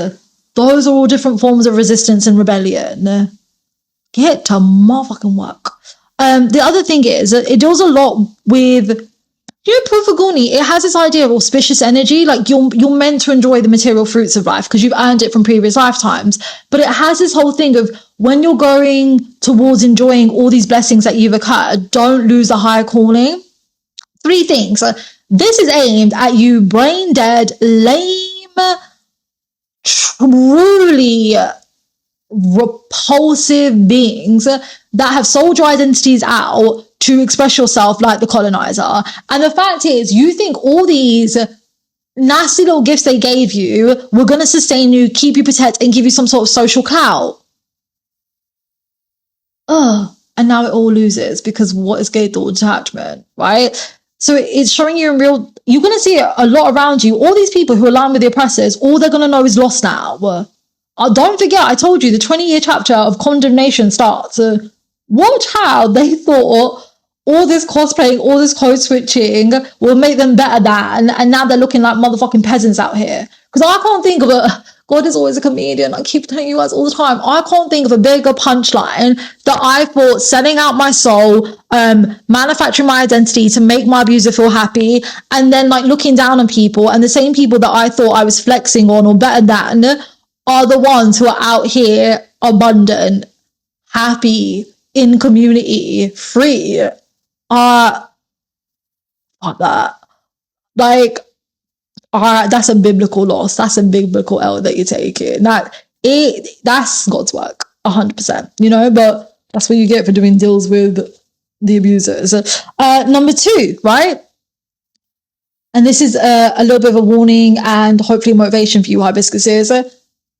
Those are all different forms of resistance and rebellion. Get to motherfucking work. The other thing is, it deals a lot with you know, Pufaguni, it has this idea of auspicious energy. Like you're meant to enjoy the material fruits of life because you've earned it from previous lifetimes. But it has this whole thing of when you're going towards enjoying all these blessings that you've occurred, don't lose the higher calling. 3 things. This is aimed at you brain dead, lame, truly repulsive beings that have sold your identities out to express yourself like the colonizer. And the fact is, you think all these nasty little gifts they gave you were going to sustain you, keep you protected, and give you some sort of social clout. And now it all loses because what is Ketu detachment, right? So it's showing you in real, you're going to see it a lot around you. All these people who align with the oppressors, all they're going to know is lost now. Don't forget, I told you the 20-year chapter of condemnation starts. Watch how they thought all this cosplaying, all this code switching will make them better than, and now they're looking like motherfucking peasants out here. Because I can't think of God is always a comedian. I keep telling you guys all the time. I can't think of a bigger punchline that I thought selling out my soul, manufacturing my identity to make my abuser feel happy, and then like looking down on people, and the same people that I thought I was flexing on or better than are the ones who are out here abundant, happy, in community, free. Fuck that. Like, that's a biblical loss. That's a biblical L that you're taking. That's God's work, 100%, you know, but that's what you get for doing deals with the abusers. Number 2, right? And this is a little bit of a warning and hopefully motivation for you, Hibiscuses.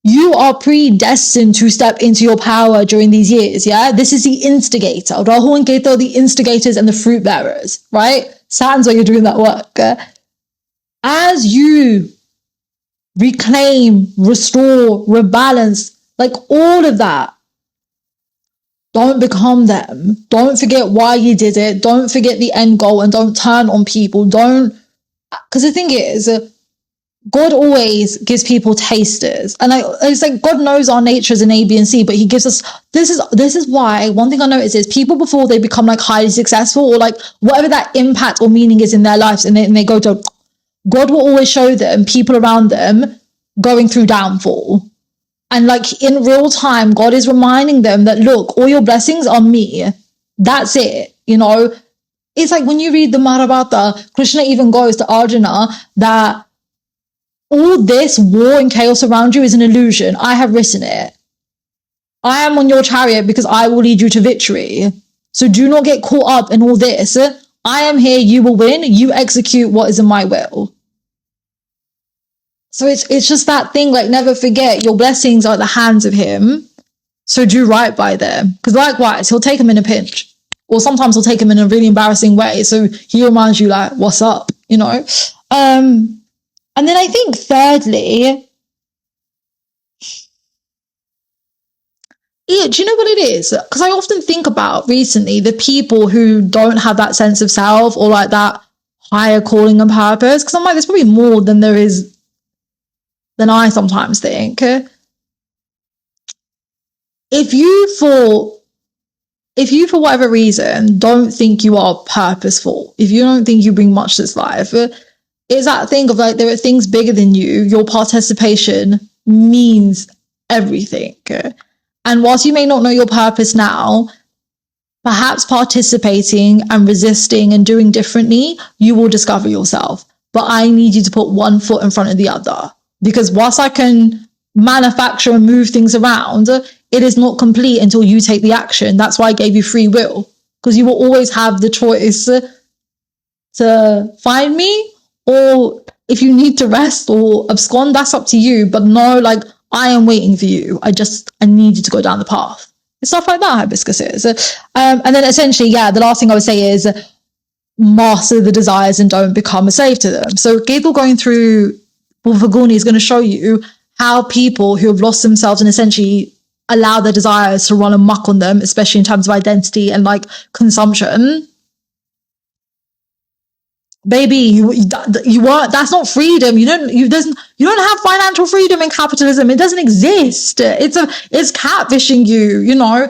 You are predestined to step into your power during these years, yeah? This is the instigator. Rahu and Ketu are the instigators and the fruit bearers, right? Sounds like you're doing that work. As you reclaim, restore, rebalance, like all of that, don't become them. Don't forget why you did it. Don't forget the end goal, and don't turn on people. Because the thing is, God always gives people tasters, and it's like God knows our nature as an A, B, and C, but He gives us. This is why one thing I notice is people before they become like highly successful or like whatever that impact or meaning is in their lives, and they go to God will always show them people around them going through downfall, and like in real time, God is reminding them that look, all your blessings are me. That's it, you know. It's like when you read the Mahabharata, Krishna even goes to Arjuna that all this war and chaos around you is an illusion. I have written it. I am on your chariot because I will lead you to victory. So do not get caught up in all this. I am here. You will win. You execute what is in my will. So it's just that thing, like never forget your blessings are at the hands of Him. So do right by them. Because likewise, He'll take them in a pinch. Or sometimes He'll take them in a really embarrassing way. So He reminds you like, what's up? You know? And then I think thirdly, yeah, do you know what it is? Because I often think about recently the people who don't have that sense of self or like that higher calling and purpose. Because I'm like, there's probably more than there is than I sometimes think. If you for whatever reason don't think you are purposeful, if you don't think you bring much to this life, it's that thing of like there are things bigger than you. Your participation means everything. And whilst you may not know your purpose now, perhaps participating and resisting and doing differently, you will discover yourself. But I need you to put one foot in front of the other. Because whilst I can manufacture and move things around, it is not complete until you take the action. That's why I gave you free will. Because you will always have the choice to find me, or if you need to rest or abscond, that's up to you. But no, like, I am waiting for you. I need you to go down the path. It's stuff like that, Hibiscus is. And then essentially, yeah, the last thing I would say is master the desires and don't become a slave to them. So Ketu going through Vaguni is going to show you how people who have lost themselves and essentially allow their desires to run amok on them, especially in terms of identity and like consumption. Baby, you are, that's not freedom. You don't have financial freedom in capitalism. It doesn't exist. It's catfishing you, you know.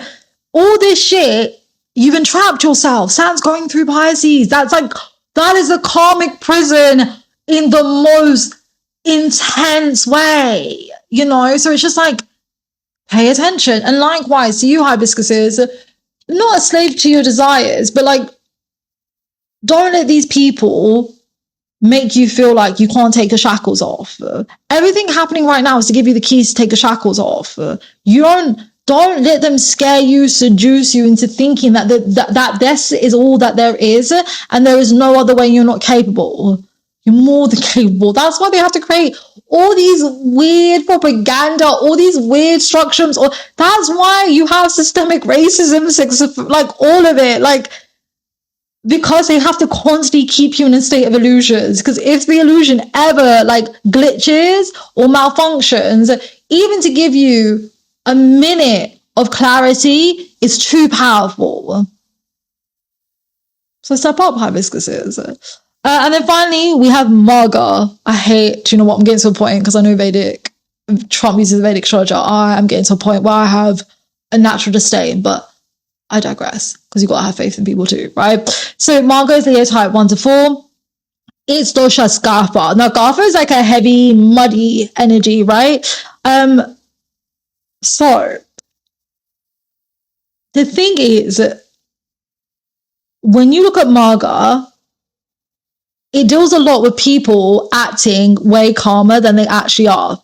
All this shit, you've entrapped yourself. Saturn's going through Pisces. That's That is a karmic prison in the most intense way, you know? So it's just like, pay attention. And likewise, to you, Hibiscuses, not a slave to your desires, but like, don't let these people make you feel like you can't take the shackles off. Everything happening right now is to give you the keys to take the shackles off. You don't let them scare you, seduce you into thinking that that this is all that there is and there is no other way. You're not capable. You're more than capable. That's why they have to create all these weird propaganda, all these weird structures. Or that's why you have systemic racism, like all of it. Like, because they have to constantly keep you in a state of illusions. Because if the illusion ever like glitches or malfunctions, even to give you a minute of clarity is too powerful. So step up, Hibiscuses. And then finally, we have Marga. Do you know what? I'm getting to a point because I know Trump uses Vedic Astrology. I'm getting to a point where I have a natural disdain, but I digress, because you got to have faith in people too, right? So Marga is Leo type 1 to 4. It's dosha Scarpa. Now, Garfa is like a heavy, muddy energy, right? So the thing is, when you look at Marga, it deals a lot with people acting way calmer than they actually are.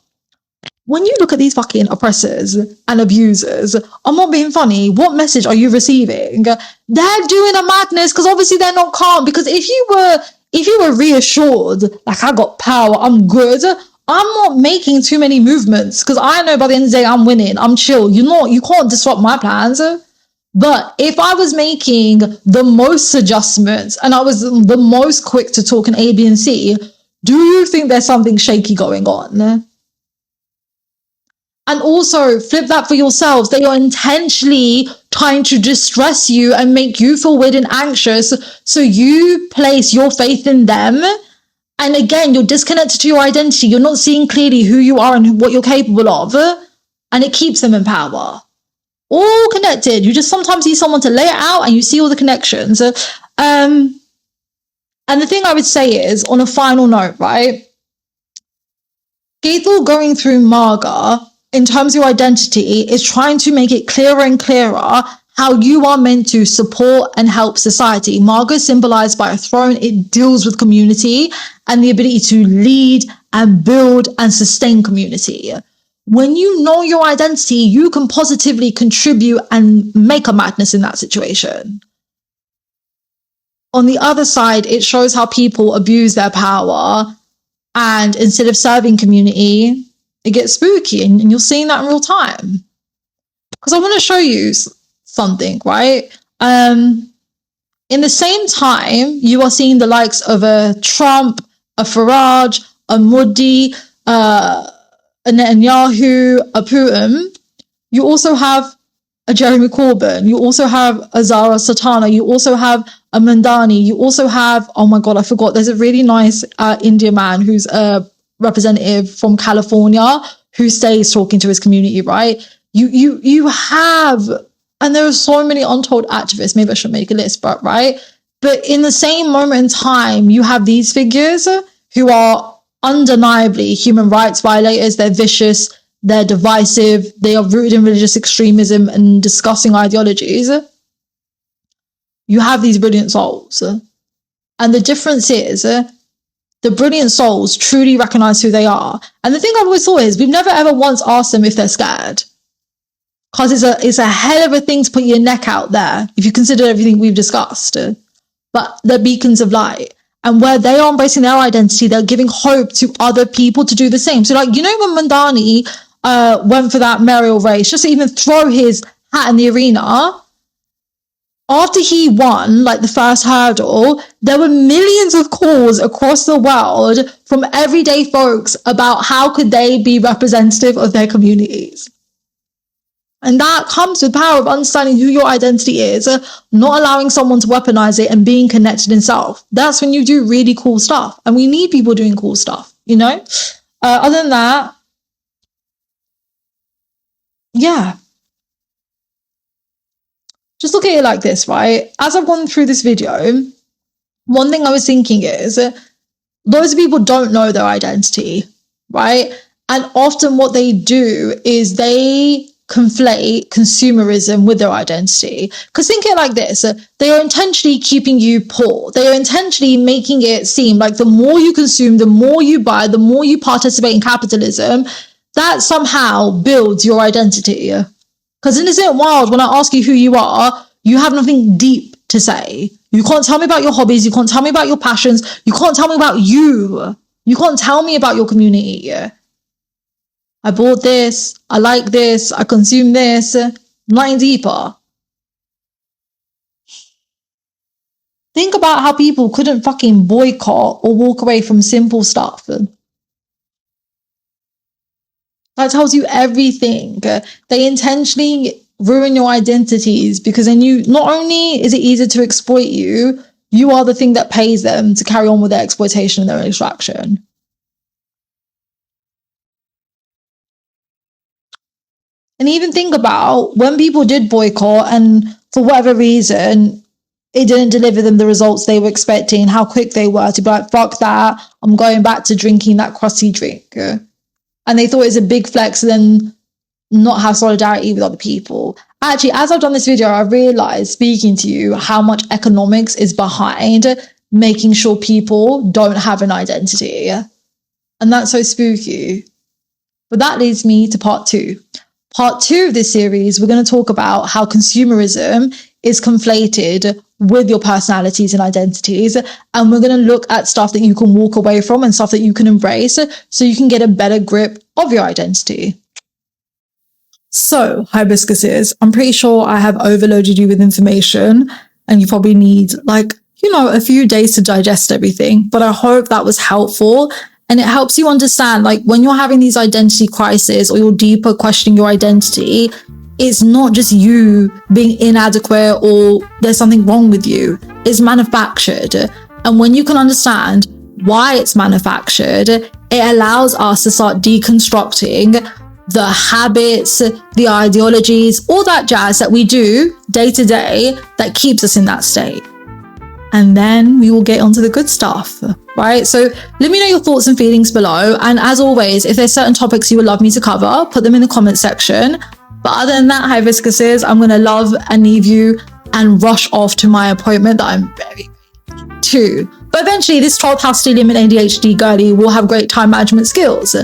When you look at these fucking oppressors and abusers, I'm not being funny, what message are you receiving? They're doing a madness because obviously they're not calm. Because if you were reassured, like, I got power, I'm good, I'm not making too many movements because I know by the end of the day I'm winning, I'm chill. You can't disrupt my plans. But if I was making the most adjustments and I was the most quick to talk in A, B, and C, do you think there's something shaky going on? And also flip that for yourselves. They are intentionally trying to distress you and make you feel weird and anxious. So you place your faith in them. And again, you're disconnected to your identity. You're not seeing clearly who you are and what you're capable of. And it keeps them in power. All connected. You just sometimes see someone to lay it out and you see all the connections. And the thing I would say is, on a final note, right? Ketu going through Marga, in terms of your identity, is trying to make it clearer and clearer how you are meant to support and help society. Marga is symbolized by a throne. It deals with community and the ability to lead and build and sustain community. When you know your identity, you can positively contribute and make a madness in that situation. On the other side, it shows how people abuse their power, and instead of serving community, it gets spooky, and you're seeing that in real time. Because I want to show you something, right? In the same time, you are seeing the likes of a Trump, a Farage, a Modi, a Netanyahu, a Putin. You also have a Jeremy Corbyn. You also have a Zara Satana. You also have a Mandani. You also have, oh my God, I forgot. There's a really nice Indian man who's a representative from California who stays talking to his community, right? You have, and there are so many untold activists. Maybe I should make a list, but right. But in the same moment in time, you have these figures who are undeniably human rights violators. They're vicious. They're divisive. They are rooted in religious extremism and disgusting ideologies. You have these brilliant souls. And the difference is, the brilliant souls truly recognize who they are. And the thing I've always thought is, we've never ever once asked them if they're scared. Because it's a hell of a thing to put your neck out there, if you consider everything we've discussed. But they're beacons of light. And where they are embracing their identity, they're giving hope to other people to do the same. So, like, you know, when Mandani went for that mayoral race, just to even throw his hat in the arena, after he won, like, the first hurdle, there were millions of calls across the world from everyday folks about how could they be representative of their communities. And that comes with power of understanding who your identity is, not allowing someone to weaponize it, and being connected in self. That's when you do really cool stuff. And we need people doing cool stuff, you know? Other than that, yeah. Just look at it like this, right? As I've gone through this video, one thing I was thinking is those people don't know their identity, right? And often what they do is they conflate consumerism with their identity. Because think it like this, they are intentionally keeping you poor. They are intentionally making it seem like the more you consume, the more you buy, the more you participate in capitalism, that somehow builds your identity. Because isn't it wild when I ask you who you are, you have nothing deep to say. You can't tell me about your hobbies. You can't tell me about your passions. You can't tell me about you. You can't tell me about your community. I bought this. I like this. I consume this. Nothing deeper. Think about how people couldn't fucking boycott or walk away from simple stuff. That tells you everything. They intentionally ruin your identities because then not only is it easier to exploit you, you are the thing that pays them to carry on with their exploitation and their extraction. And even think about when people did boycott and for whatever reason, it didn't deliver them the results they were expecting, how quick they were to be like, fuck that, I'm going back to drinking that crusty drink. And they thought it was a big flex and then not have solidarity with other people. Actually, as I've done this video, I realized speaking to you how much economics is behind making sure people don't have an identity. And that's so spooky. But that leads me to part 2. Part 2 of this series, we're going to talk about how consumerism is conflated with your personalities and identities. And we're going to look at stuff that you can walk away from and stuff that you can embrace so you can get a better grip of your identity. So, Hibiscuses, I'm pretty sure I have overloaded you with information and you probably need a few days to digest everything. But I hope that was helpful. And it helps you understand, when you're having these identity crises or you're deeper questioning your identity, it's not just you being inadequate or there's something wrong with you. It's manufactured. And when you can understand why it's manufactured, it allows us to start deconstructing the habits, the ideologies, all that jazz that we do day to day that keeps us in that state. And then we will get onto the good stuff, right? So let me know your thoughts and feelings below. And as always, if there's certain topics you would love me to cover, put them in the comment section. But other than that, Hibiscuses, I'm going to love and leave you and rush off to my appointment that I'm very to. But eventually this 12th house stellium and ADHD girly will have great time management skills.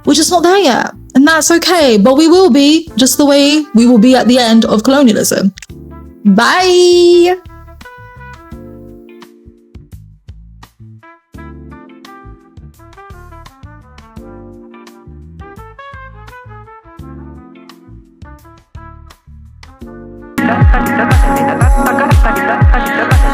We're just not there yet. And that's okay. But we will be, just the way we will be at the end of colonialism. Bye. Study